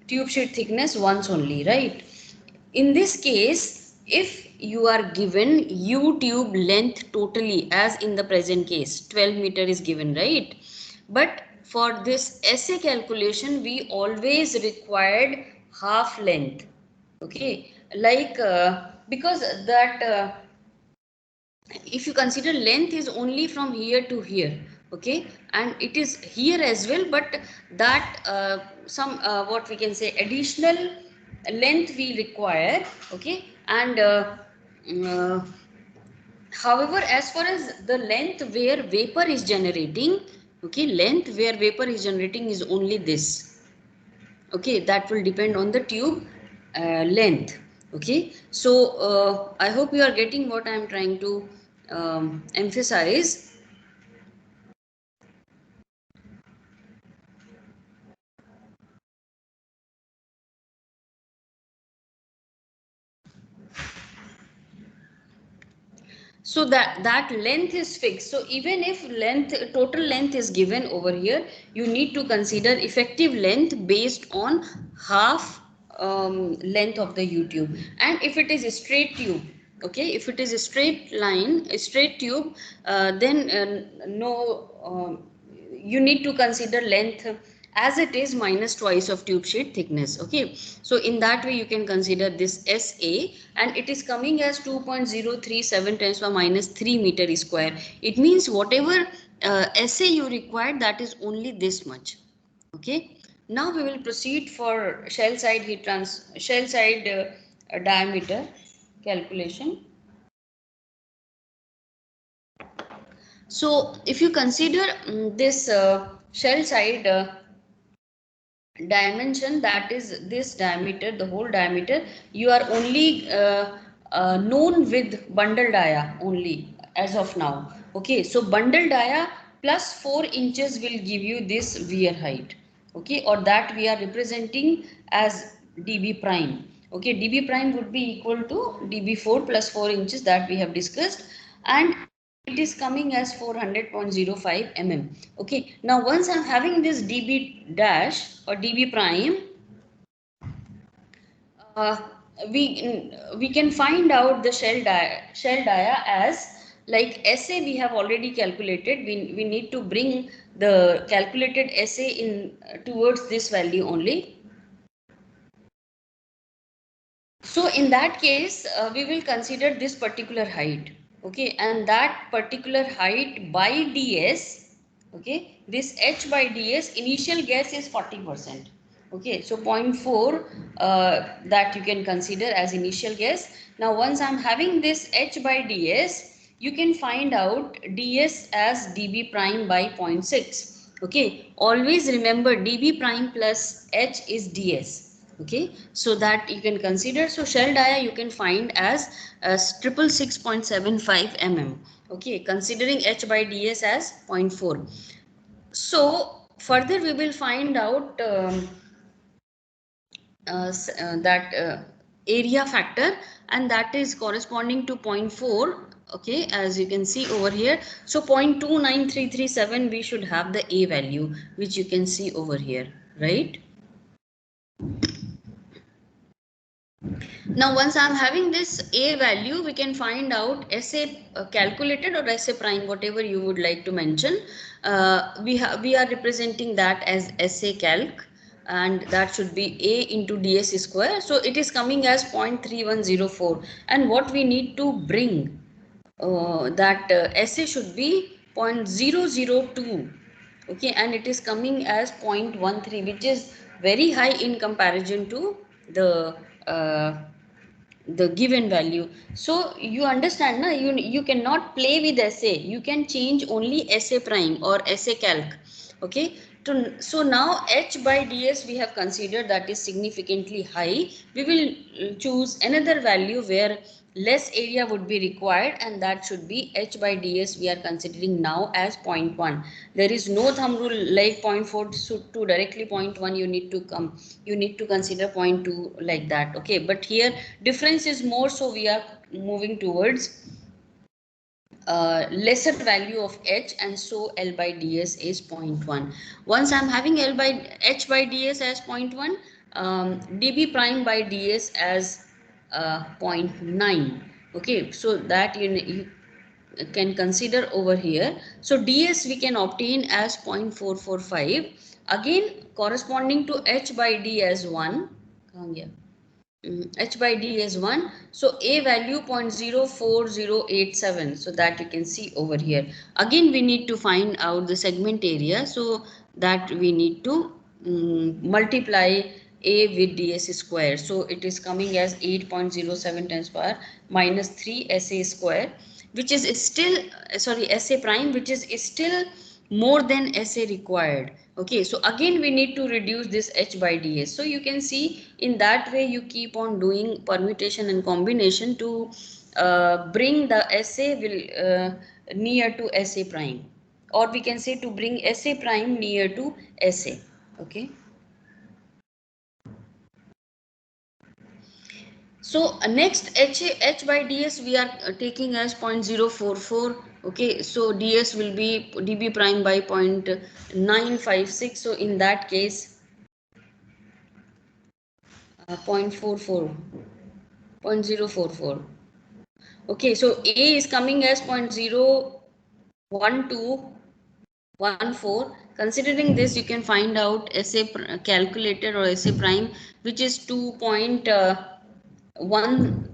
tube sheet thickness once only, right? In this case, if you are given U tube length totally, as in the present case 12 meter is given, right? But for this SA calculation we always required half length. Okay, like because that if you consider length is only from here to here. Okay, and it is here as well, but that some what we can say, additional length we require. Okay, and uh, however, as far as the length where vapor is generating, okay, length where vapor is generating is only this. Okay, that will depend on the tube length. Okay, so I hope you are getting what I am trying to emphasize. So that length is fixed. So even if total length is given over here, you need to consider effective length based on half length of the U tube. And if it is a straight tube, okay, if it is a straight line, a straight tube, then no, you need to consider length as it is minus twice of tube sheet thickness. Okay, so in that way you can consider this SA, and it is coming as 2.037 times per minus 3 meter square. It means whatever SA you require, that is only this much. Okay, now we will proceed for shell side diameter calculation. So if you consider this shell side dimension, that is this diameter, the whole diameter, you are only known with bundle dia only as of now. Okay, so bundle dia plus 4 inches will give you this wear height. Okay, or that we are representing as dB prime. Okay, dB prime would be equal to dB4 plus 4 inches that we have discussed. And it is coming as 400.05 mm. Okay, now once I'm having this dB dash or dB prime, uh, we can find out the shell dia as like SA we have already calculated. We need to bring the calculated SA in towards this value only. So in that case, we will consider this particular height, okay, and that particular height by ds, okay, this h by ds initial guess is 40%, okay, so 0.4 that you can consider as initial guess. Now once I'm having this h by ds, you can find out ds as db prime by 0.6, okay, always remember db prime plus h is ds. Okay, so that you can consider. So shell dia you can find as 666.75 mm. Okay, considering h by ds as 0.4. So further we will find out that area factor, and that is corresponding to 0.4. Okay, as you can see over here, so 0.29337 we should have the a value, which you can see over here, right? Now once I'm having this a value, we can find out SA calculated or SA prime, whatever you would like to mention. We are representing that as SA calc, and that should be a into ds square. So it is coming as 0.3104, and what we need to bring that SA should be 0.002. Okay, and it is coming as 0.13, which is very high in comparison to uh, the given value. So you understand, na? You cannot play with SA. You can change only SA prime or SA calc. Okay, so now h by ds we have considered that is significantly high. We will choose another value where less area would be required, and that should be h by ds we are considering now as 0.1. There is no thumb rule like 0.4 to directly 0.1. You need to consider 0.2 like that. Okay, but here difference is more, so we are moving towards lesser value of h, and so L by ds is 0.1. Once I'm having L by h by ds as 0.1, db prime by ds as 0.9. Okay, so that you can consider over here. So ds we can obtain as 0.445, again corresponding to h by d as 1. H by D is 1. So A value 0.04087. So that you can see over here. Again, we need to find out the segment area. So that we need to multiply A with ds square. So it is coming as 8.07 times power minus 3 SA square, which is still, sorry, SA prime, which is still more than SA required. Okay, so again we need to reduce this h by ds. So you can see in that way you keep on doing permutation and combination to bring the SA will near to SA prime, or we can say to bring SA prime near to SA. Okay. So next h by ds we are taking as 0.044. Okay, so ds will be db prime by 0.956. So in that case 0.44, 0.044. Okay, so a is coming as 0.01214. Considering this, you can find out SA calculated or SA prime, which is 2.1,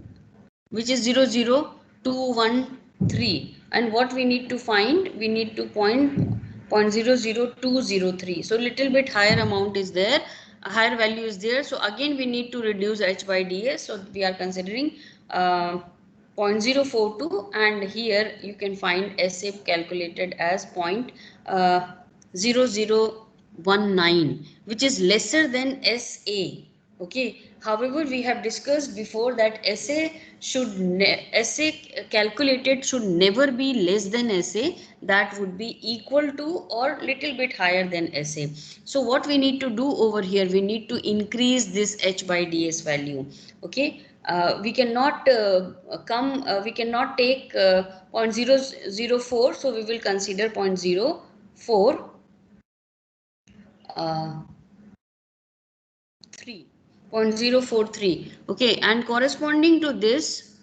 which is 0.00213. And what we need to find, we need to 0.00203. So little bit higher amount is there, a higher value is there. So again we need to reduce h by ds. So we are considering 0.042, and here you can find SA calculated as 0.0019, which is lesser than SA. Okay, however we have discussed before that SA calculated should never be less than SA. That would be equal to or little bit higher than SA. So what we need to do over here, we need to increase this h by ds value. Okay, we cannot we cannot take 0.004, so we will consider 0.04 uh, 3.043. Okay, and corresponding to this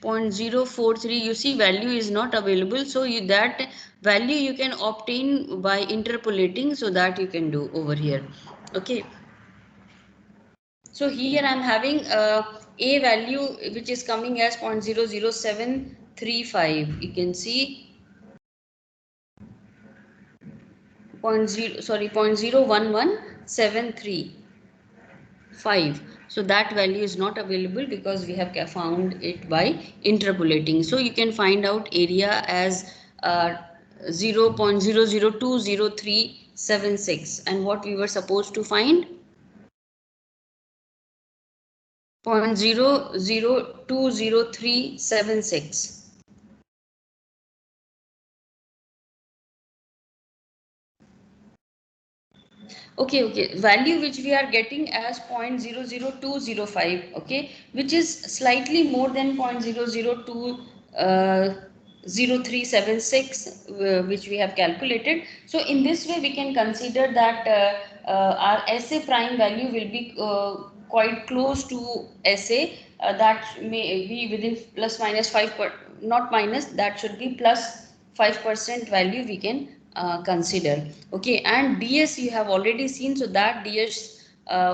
0.043, you see value is not available, so that value you can obtain by interpolating, so that you can do over here. Okay, so here I'm having a value which is coming as 0.00735. You can see 0.01173.5. So that value is not available because we have found it by interpolating. So you can find out area as 0.00200376, and what we were supposed to find 0.00200376. Okay, value which we are getting as 0.00205, okay, which is slightly more than 0.002 0376, which we have calculated. So in this way we can consider that our SA prime value will be quite close to SA, that may be within plus minus 5 not minus, that should be plus 5% value we can consider. Okay, and ds you have already seen, so that ds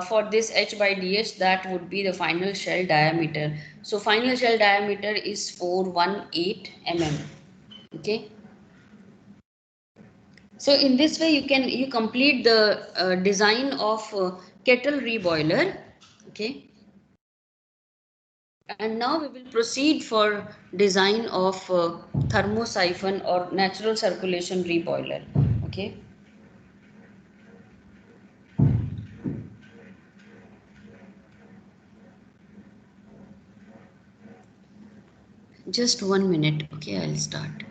for this h by ds, that would be the final shell diameter. So final shell diameter is 418 mm. Okay, so in this way you complete the design of kettle reboiler. Okay, and now we will proceed for design of thermosiphon or natural circulation reboiler. Okay, just 1 minute. Okay, I'll start.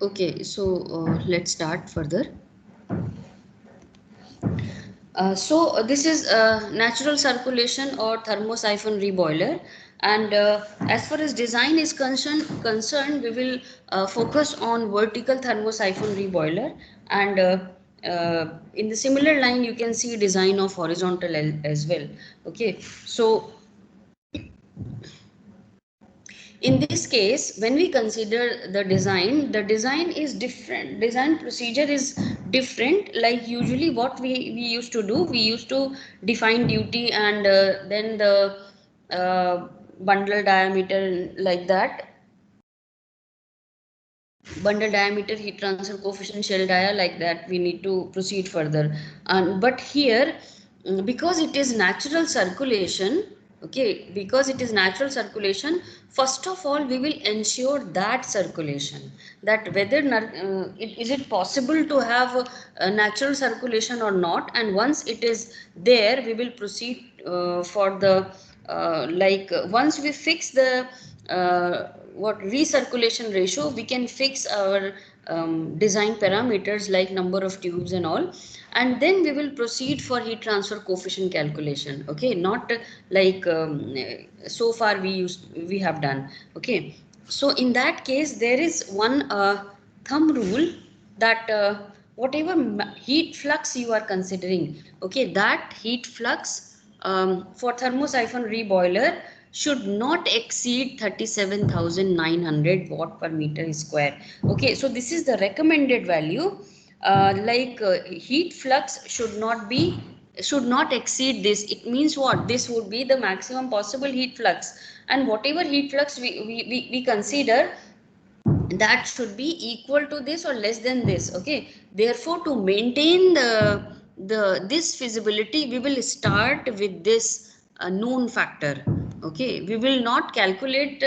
Okay, so let's start further. This is natural circulation or thermosiphon reboiler, and as far as design is concerned, we will focus on vertical thermosiphon reboiler, and in the similar line you can see design of horizontal as well. Okay, so in this case, when we consider the design is different, design procedure is different. Like usually what we used to do, we used to define duty, and then the bundle diameter, like that, bundle diameter, heat transfer coefficient, shell dia, like that we need to proceed further. And but here, because it is natural circulation, okay, because it is natural circulation, first of all we will ensure that circulation, that whether is it possible to have a natural circulation or not. And once it is there, we will proceed for the once we fix the what recirculation ratio, we can fix our design parameters like number of tubes and all, and then we will proceed for heat transfer coefficient calculation. Okay, not so far we have done. Okay, so in that case there is one thumb rule, that whatever heat flux you are considering, okay, that heat flux for thermosiphon reboiler should not exceed 37,900 watt per meter square. Okay, so this is the recommended value. Heat flux should not exceed this. It means what? This would be the maximum possible heat flux, and whatever heat flux we consider, that should be equal to this or less than this. Okay, therefore to maintain the this feasibility, we will start with this known factor. Okay, we will not calculate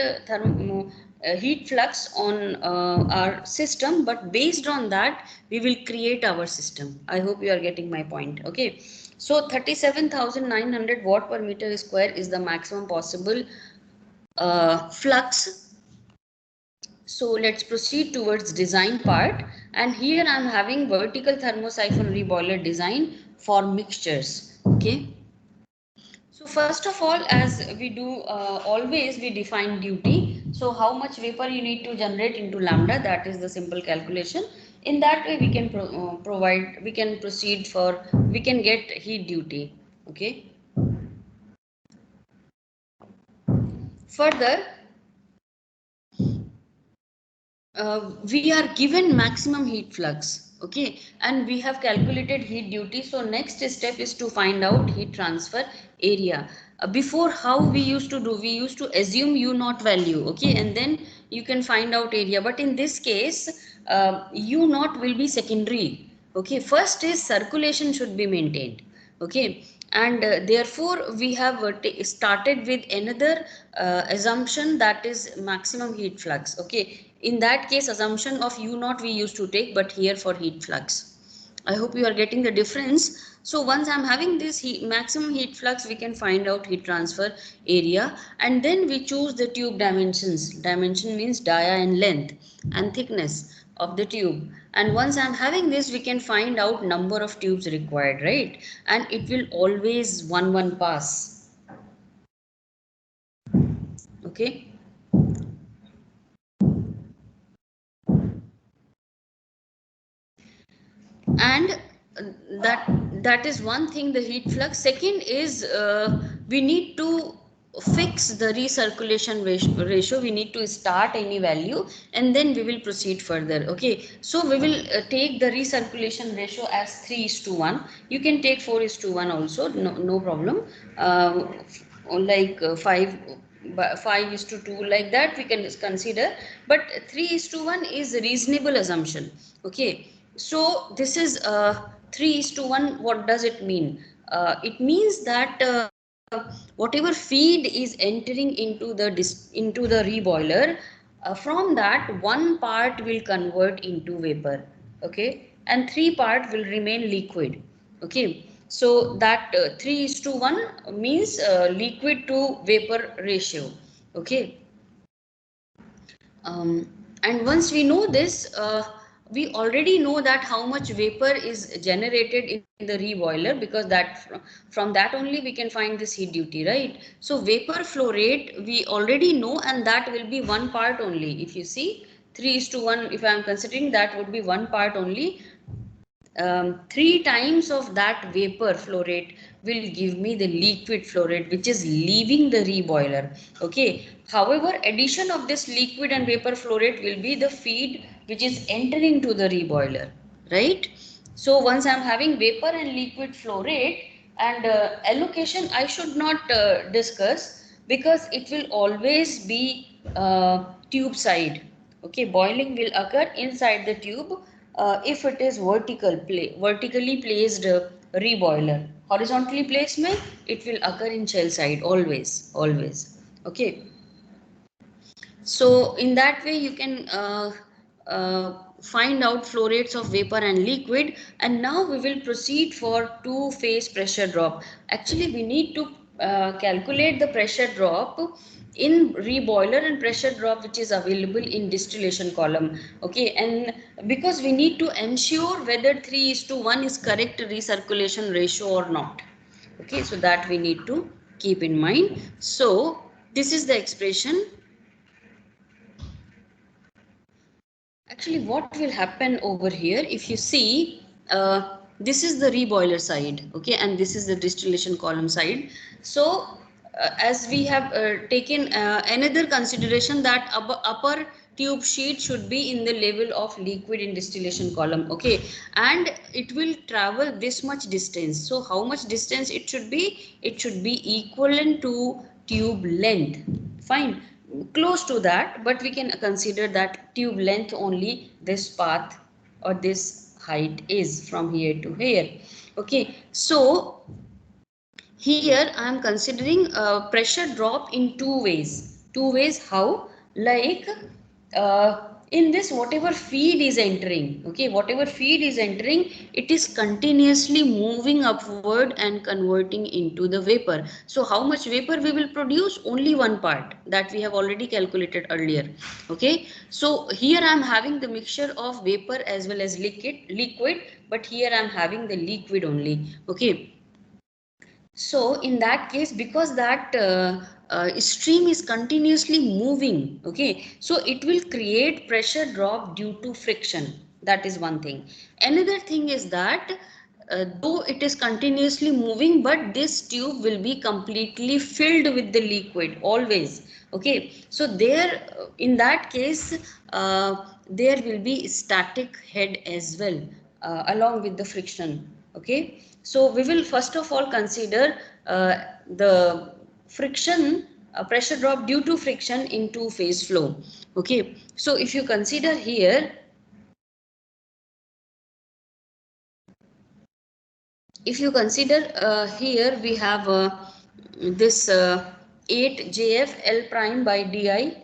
heat flux on our system, but based on that we will create our system. I hope you are getting my point. Okay, so 37,900 watt per meter square is the maximum possible flux. So let's proceed towards design part, and here I'm having vertical thermosiphon reboiler design for mixtures. Okay, so first of all, as we do always, we define duty. So how much vapor you need to generate into lambda, that is the simple calculation. In that way we can provide, we can proceed for, we can get heat duty. Okay, further, we are given maximum heat flux. Okay, and we have calculated heat duty. So next step is to find out heat transfer area. Before, how we used to do, we used to assume u naught value. Okay, and then you can find out area, but in this case u naught will be secondary. Okay, first is circulation should be maintained. Okay, and therefore we have started with another assumption, that is maximum heat flux. Okay, in that case assumption of u naught we used to take, but here for heat flux. I hope you are getting the difference. So once I'm having this maximum heat flux, we can find out heat transfer area, and then we choose the tube dimensions. Dimension means dia and length and thickness of the tube. And once I'm having this, we can find out number of tubes required, right? And it will always one pass. Okay, and that is one thing, the heat flux. Second is we need to fix the recirculation ratio. We need to start any value, and then we will proceed further. Okay, so we will take the recirculation ratio as 3:1. You can take 4:1 also, no problem. 5:2, like that we can consider, but 3:1 is a reasonable assumption. Okay, so this is 3:1. What does it mean? It means that whatever feed is entering into the reboiler, from that one part will convert into vapor. Okay, and three part will remain liquid. Okay, so that 3:1 means liquid to vapor ratio. Okay, um, And once we know this, we already know that how much vapor is generated in the reboiler, because that from that only we can find this heat duty, right? So vapor flow rate we already know, and that will be one part only. If you see 3:1, if I am considering, that would be one part only. 3 times of that vapor flow rate will give me the liquid flow rate, which is leaving the reboiler. Okay, however, addition of this liquid and vapor flow rate will be the feed which is entering to the reboiler, right? So once I'm having vapor and liquid flow rate, and allocation I should not discuss, because it will always be tube side. Okay, boiling will occur inside the tube if it is vertically placed reboiler. Horizontally placed mein it will occur in shell side, always. Okay, so in that way you can find out flow rates of vapor and liquid. And now we will proceed for two phase pressure drop. Actually we need to calculate the pressure drop in reboiler and pressure drop which is available in distillation column. Okay, and because we need to ensure whether 3:1 is correct recirculation ratio or not. Okay, so that we need to keep in mind. So this is the expression. Actually, what will happen over here, if you see, this is the reboiler side, okay, and this is the distillation column side. So, as we have taken another consideration, that upper tube sheet should be in the level of liquid in distillation column, okay, and it will travel this much distance. So, how much distance it should be? It should be equivalent to tube length. Fine, close to that, but we can consider that tube length only this path or this height is from here to here. Okay, so here I am considering a pressure drop in two ways. How? Like in this, whatever feed is entering, okay, whatever feed is entering, it is continuously moving upward and converting into the vapor. So how much vapor we will produce? Only one part, that we have already calculated earlier. Okay, so here I am having the mixture of vapor as well as liquid, but here I am having the liquid only. Okay, so in that case, because that stream is continuously moving, okay, so it will create pressure drop due to friction. That is one thing. Another thing is that though it is continuously moving, but this tube will be completely filled with the liquid always. Okay, so there in that case there will be static head as well along with the friction. Okay, so we will first of all consider the friction, pressure drop due to friction in two phase flow. Okay, so if you consider here, if you consider here we have this 8 JF L prime by di,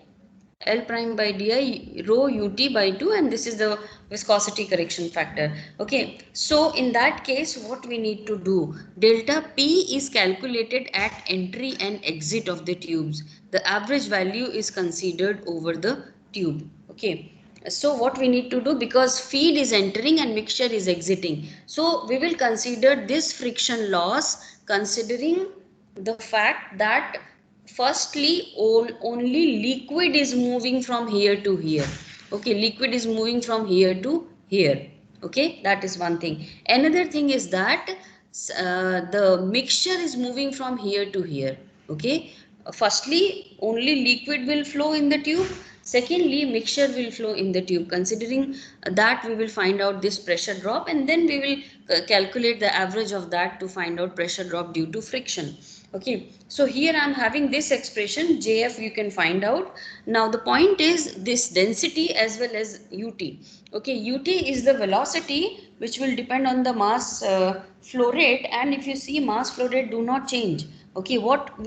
L prime by di rho ut by 2, and this is the viscosity correction factor. Okay, so in that case what we need to do, delta P is calculated at entry and exit of the tubes. The average value is considered over the tube. Okay, so what we need to do, because feed is entering and mixture is exiting, so we will consider this friction loss, considering the fact that firstly only liquid is moving from here to here. Okay, liquid is moving from here to here. Okay, that is one thing. Another thing is that the mixture is moving from here to here. Okay, firstly only liquid will flow in the tube, secondly mixture will flow in the tube. Considering that, we will find out this pressure drop, and then we will calculate the average of that to find out pressure drop due to friction. Okay, so here I am having this expression JF, you can find out. Now the point is this density as well as ut. Okay, ut is the velocity which will depend on the mass flow rate, and if you see mass flow rate do not change. Okay, what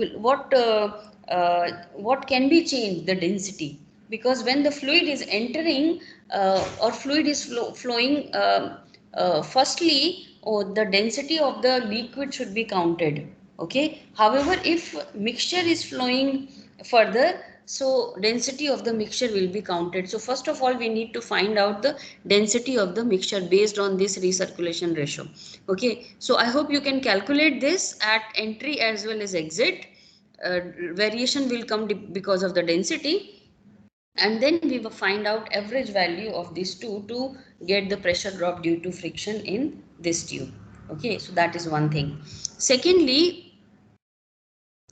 can be changed? The density, because when the fluid is entering or fluid is flowing, firstly the density of the liquid should be counted. Okay, however if mixture is flowing further, so density of the mixture will be counted. So first of all we need to find out the density of the mixture based on this recirculation ratio. Okay, so I hope you can calculate this at entry as well as exit. Variation will come because of the density, and then we will find out average value of these two to get the pressure drop due to friction in this tube. Okay, so that is one thing. Secondly,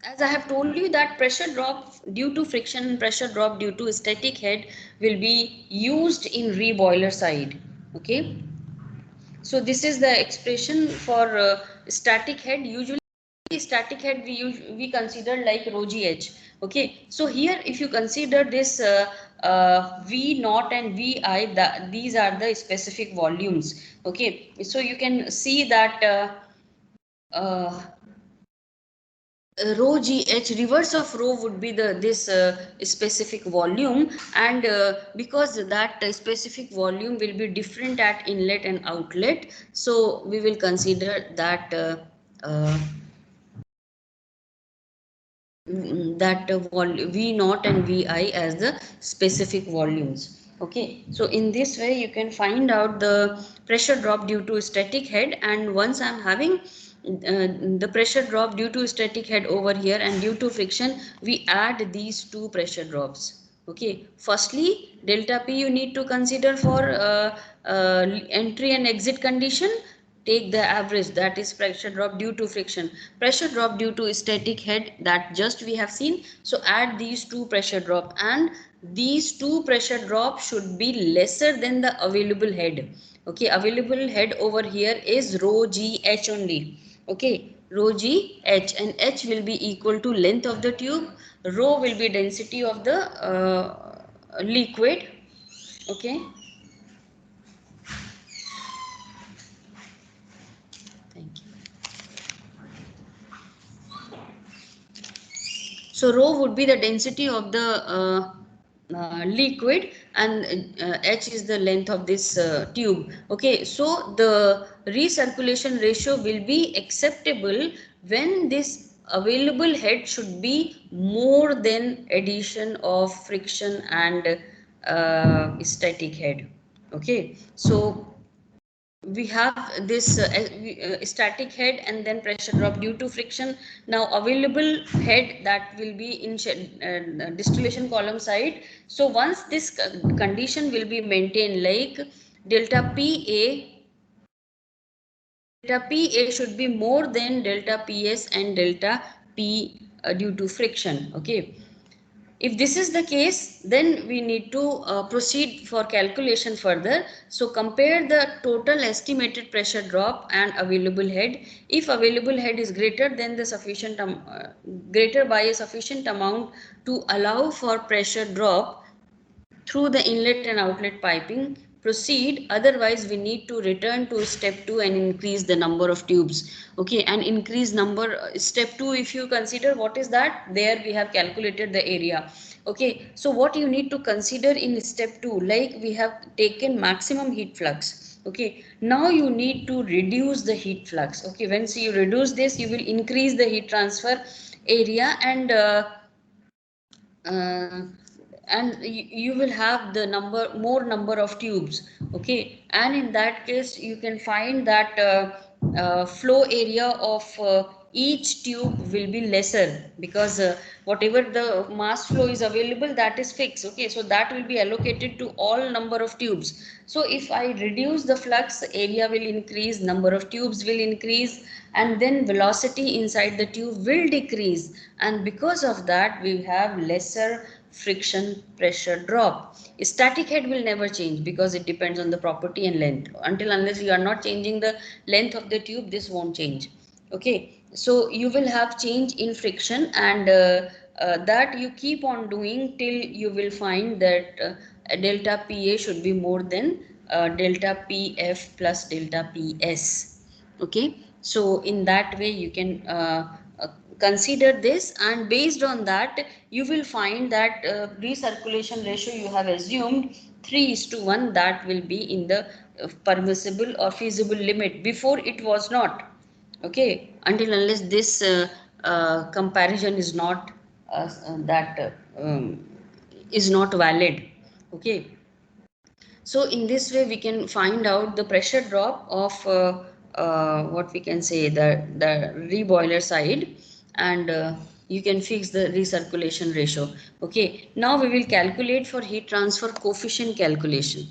as I have told you that pressure drop due to friction and pressure drop due to static head will be used in reboiler side. Okay, so this is the expression for static head. Usually static head we consider like rho gh. Okay, so here if you consider this v naught and vi, that these are the specific volumes. Okay, so you can see that uh, rho gh, reverse of rho would be the this specific volume, and because that specific volume will be different at inlet and outlet, so we will consider that uh, v naught and vi as the specific volumes. Okay, so in this way you can find out the pressure drop due to static head, and once I'm having the pressure drop due to static head over here and due to friction, we add these two pressure drops. Okay, firstly delta p you need to consider for entry and exit condition. Take the average, that is pressure drop due to friction, pressure drop due to static head, that just we have seen. So add these two pressure drop, and these two pressure drop should be lesser than the available head. Okay, available head over here is rho gh only. Okay, rho gh, and h will be equal to length of the tube, rho will be density of the liquid. Okay, thank you. So rho would be the density of the liquid, and h is the length of this tube. Okay, so the recirculation ratio will be acceptable when this available head should be more than addition of friction and static head. Okay, so we have this static head and then pressure drop due to friction. Now available head, that will be in distillation column side. So once this condition will be maintained, like delta pa should be more than delta ps and delta p due to friction. Okay, if this is the case, then we need to proceed for calculation further. So compare the total estimated pressure drop and available head. If available head is greater than the sufficient greater by a sufficient amount to allow for pressure drop through the inlet and outlet piping, proceed. Otherwise we need to return to step 2 and increase the number of tubes. Okay, and increase number, step 2 if you consider, what is that, there we have calculated the area. Okay, so what you need to consider in step 2, like we have taken maximum heat flux. Okay, now you need to reduce the heat flux. Okay, once you reduce this, you will increase the heat transfer area, uh, and you will have the more number of tubes. Okay, and in that case you can find that flow area of each tube will be lesser, because whatever the mass flow is available, that is fixed. Okay, so that will be allocated to all number of tubes. So if I reduce the flux, area will increase, number of tubes will increase, and then velocity inside the tube will decrease, and because of that we have lesser friction pressure drop. Static head will never change because it depends on the property and length. Until unless you are not changing the length of the tube, this won't change. Okay, so you will have change in friction, and that you keep on doing till you will find that delta pa should be more than delta pf plus delta ps. Okay, so in that way you can consider this, and based on that you will find that recirculation ratio you have assumed 3:1, that will be in the permissible or feasible limit. Before it was not. Okay, until unless this comparison is not that is not valid. Okay, so in this way we can find out the pressure drop of what we can say the reboiler side, and you can fix the recirculation ratio. Okay, now we will calculate for heat transfer coefficient calculation.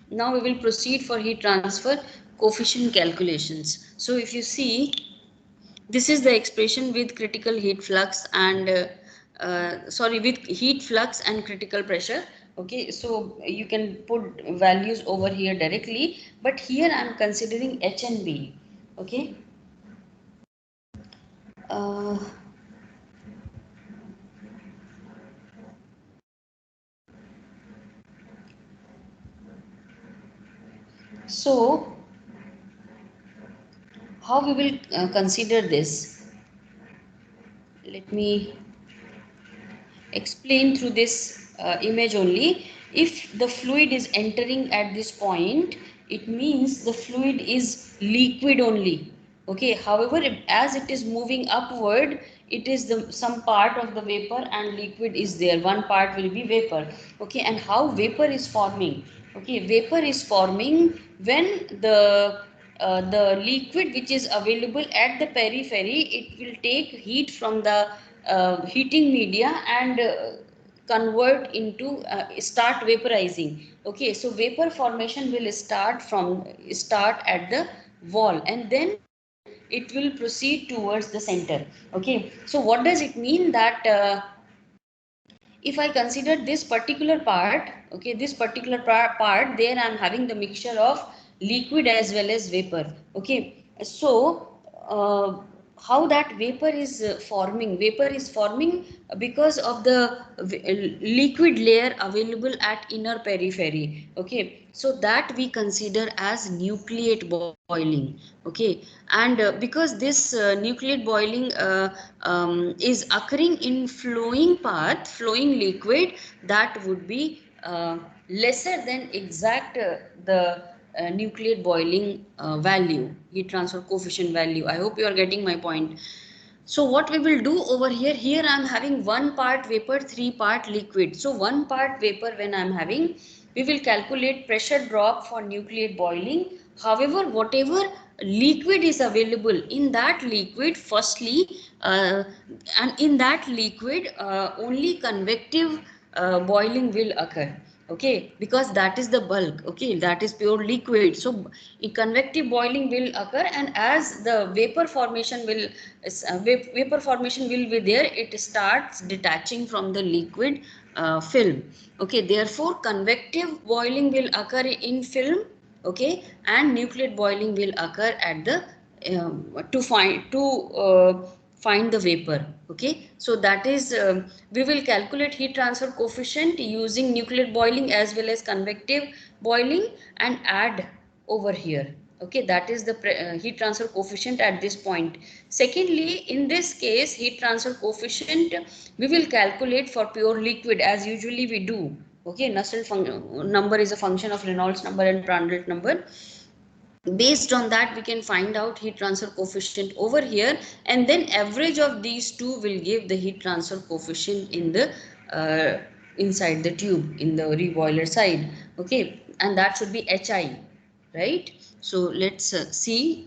Now we will proceed for heat transfer coefficient calculations. So if you see, this is the expression with critical heat flux and sorry, with heat flux and critical pressure. Okay, so you can put values over here directly, but here I am considering H and B. Okay, uh, so how we will consider this? Let me explain through this image only. If the fluid is entering at this point, it means the fluid is liquid only. Okay, however, as it is moving upward, it is the some part of the vapor and liquid is there, one part will be vapor. Okay, and how vapor is forming? Okay, vapor is forming when the liquid which is available at the periphery, it will take heat from the heating media and convert into start vaporizing. Okay, so vapor formation will start at the wall, and then it will proceed towards the center. Okay, so what does it mean? That if I consider this particular part, okay, this particular part, there I am having the mixture of liquid as well as vapor. Okay, so uh, how that vapor is forming? Vapor is forming because of the liquid layer available at inner periphery. Okay, so that we consider as nucleate boiling. Okay, and because this nucleate boiling is occurring in flowing path, flowing liquid, that would be lesser than exact the nucleate boiling value, heat transfer coefficient value. I hope you are getting my point. So what we will do over here, here I am having one part vapor, three part liquid. So one part vapor when I am having, we will calculate pressure drop for nucleate boiling. However, whatever liquid is available in that liquid, firstly and in that liquid only convective boiling will occur. Okay, because that is the bulk. Okay, that is pure liquid. So convective boiling will occur, and as the vapor formation will vapor formation will be there, it starts detaching from the liquid film. Okay, therefore convective boiling will occur in film. Okay, and nucleate boiling will occur at the find the vapor. Okay, so that is we will calculate heat transfer coefficient using nucleate boiling as well as convective boiling and add over here. Okay, that is the heat transfer coefficient at this point. Secondly, in this case, heat transfer coefficient we will calculate for pure liquid as usually we do. Okay, Nusselt number is a function of Reynolds number and Prandtl number. Based on that, we can find out heat transfer coefficient over here, and then average of these two will give the heat transfer coefficient in the inside the tube in the reboiler side. Okay, and that should be HI, right? So let's see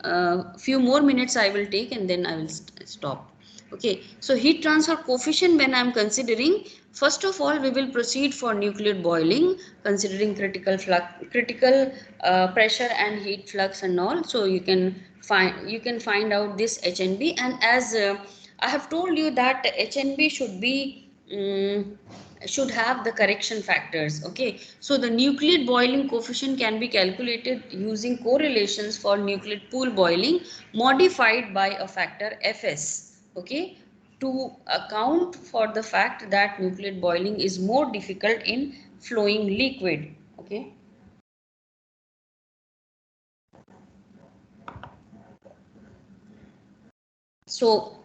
few more minutes I will take, and then I will stop. Okay, so heat transfer coefficient when I am considering, first of all we will proceed for nucleate boiling, considering critical flux, critical pressure and heat flux and all. So you can find out this HNB, and as I have told you that HNB should be should have the correction factors. Okay, so the nucleate boiling coefficient can be calculated using correlations for nucleate pool boiling modified by a factor Fs. Okay, to account for the fact that nucleate boiling is more difficult in flowing liquid. Okay, so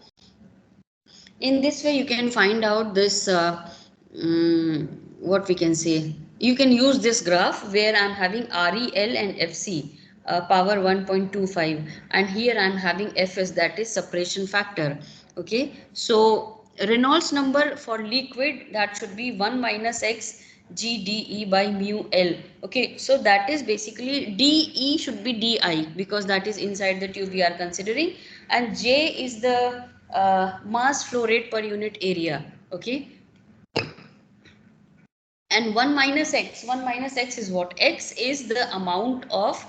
in this way you can find out this what we can say, you can use this graph where I'm having REL and FC power 1.25, and here I'm having Fs, that is suppression factor. Okay, so Reynolds number for liquid, that should be 1 minus x GdE by mu L. Okay, so that is basically dE should be di because that is inside the tube we are considering, and J is the mass flow rate per unit area. Okay, and 1 minus x is what? X is the amount of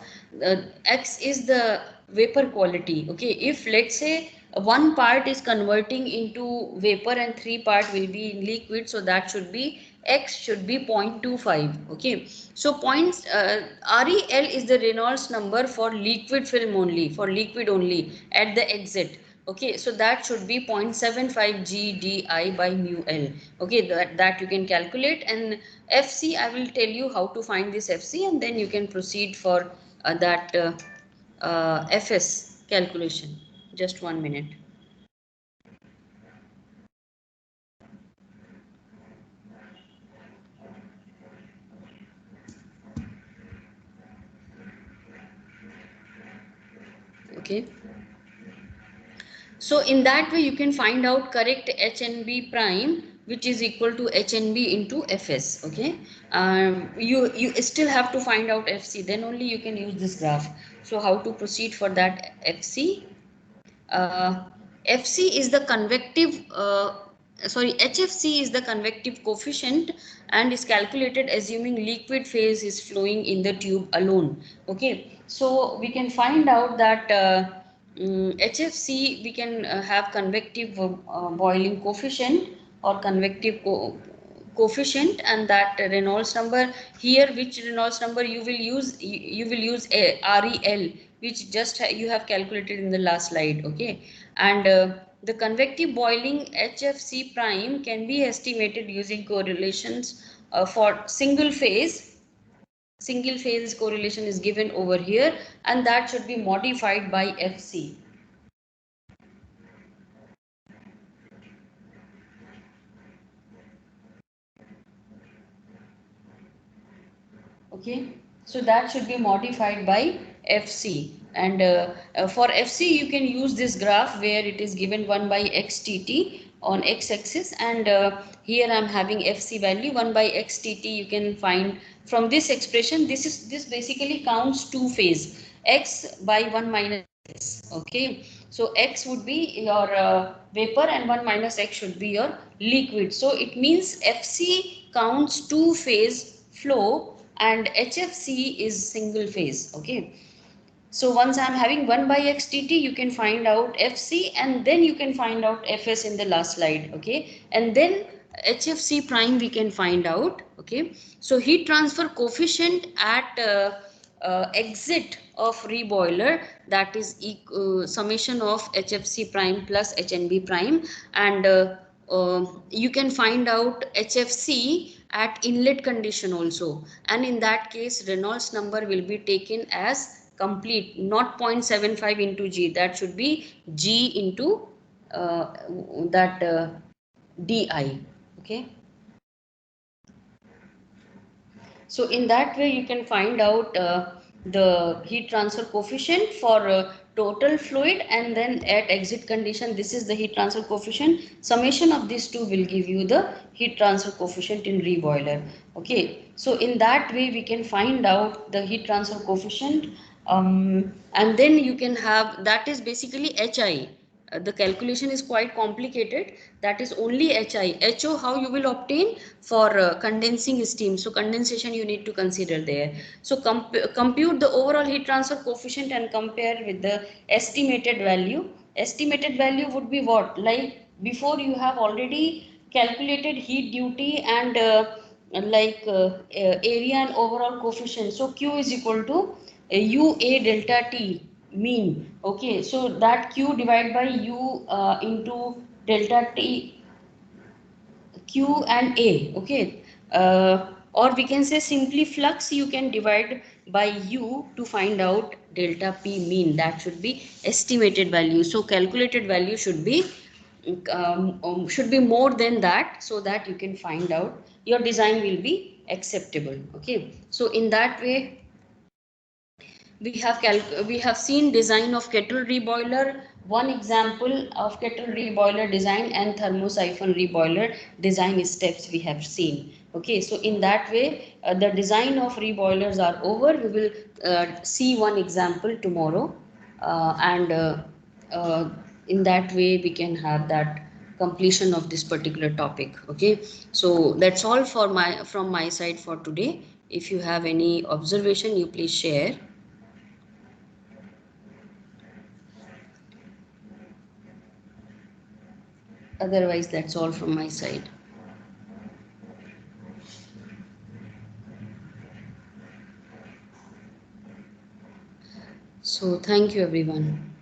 x is the vapor quality. Okay, if let's say one part is converting into vapor and three part will be in liquid, so that should be x should be 0.25. Okay, so points REL is the Reynolds number for liquid film only, for liquid only at the exit. Okay, so that should be 0.75 GdI by mu L. Okay, that you can calculate, and FC I will tell you how to find this FC, and then you can proceed for that FS calculation. Just 1 minute. Okay, so in that way you can find out correct HNB prime, which is equal to HNB into FS. Okay, you still have to find out FC, then only you can use this graph. So how to proceed for that FC? uh, FC is the convective HFC is the convective coefficient and is calculated assuming liquid phase is flowing in the tube alone. Okay, so we can find out that HFC we can have convective boiling coefficient or convective coefficient, and that Reynolds number here, which Reynolds number you will use, you will use a REL, which just you have calculated in the last slide. Okay, and the convective boiling HFC prime can be estimated using correlations for single phase. Single phase correlation is given over here, and that should be modified by FC. Okay, so that should be modified by FC, and for FC you can use this graph where it is given 1 by xtt on x-axis, and here I am having FC value 1 by xtt. You can find from this expression, this basically counts two phase, x by 1 minus x. Okay, so x would be your vapor and 1 minus x should be your liquid, so it means FC counts two phase flow and HFC is single phase. Okay, so once I'm having 1 by xtt, you can find out FC, and then you can find out FS in the last slide. Okay, and then HFC prime we can find out. Okay, so heat transfer coefficient at exit of reboiler, that is summation of HFC prime plus HNB prime, and you can find out HFC at inlet condition also, and in that case Reynolds number will be taken as complete, not 0.75 into G, that should be G into that DI. Okay, so in that way you can find out the heat transfer coefficient for total fluid, and then at exit condition this is the heat transfer coefficient. Summation of these two will give you the heat transfer coefficient in reboiler. Okay, so in that way we can find out the heat transfer coefficient, and then you can have, that is basically HI. The calculation is quite complicated, that is only HI. HO how you will obtain? For condensing steam, so condensation you need to consider there. So compute the overall heat transfer coefficient and compare with the estimated value. Estimated value would be what? Like before you have already calculated heat duty and area and overall coefficient. So Q is equal to UA delta T mean. Okay, so that Q divided by U into delta T, Q and A. Okay, or we can say simply flux you can divide by U to find out delta P mean, that should be estimated value. So calculated value should be more than that, so that you can find out your design will be acceptable. Okay, so in that way we have seen design of kettle reboiler, one example of kettle reboiler design and thermosiphon reboiler design steps we have seen. Okay, so in that way, the design of reboilers are over. We will see one example tomorrow, and uh, in that way we can have that completion of this particular topic. Okay, so that's all for my from my side for today. If you have any observation, you please share. Otherwise, that's all from my side. So thank you everyone.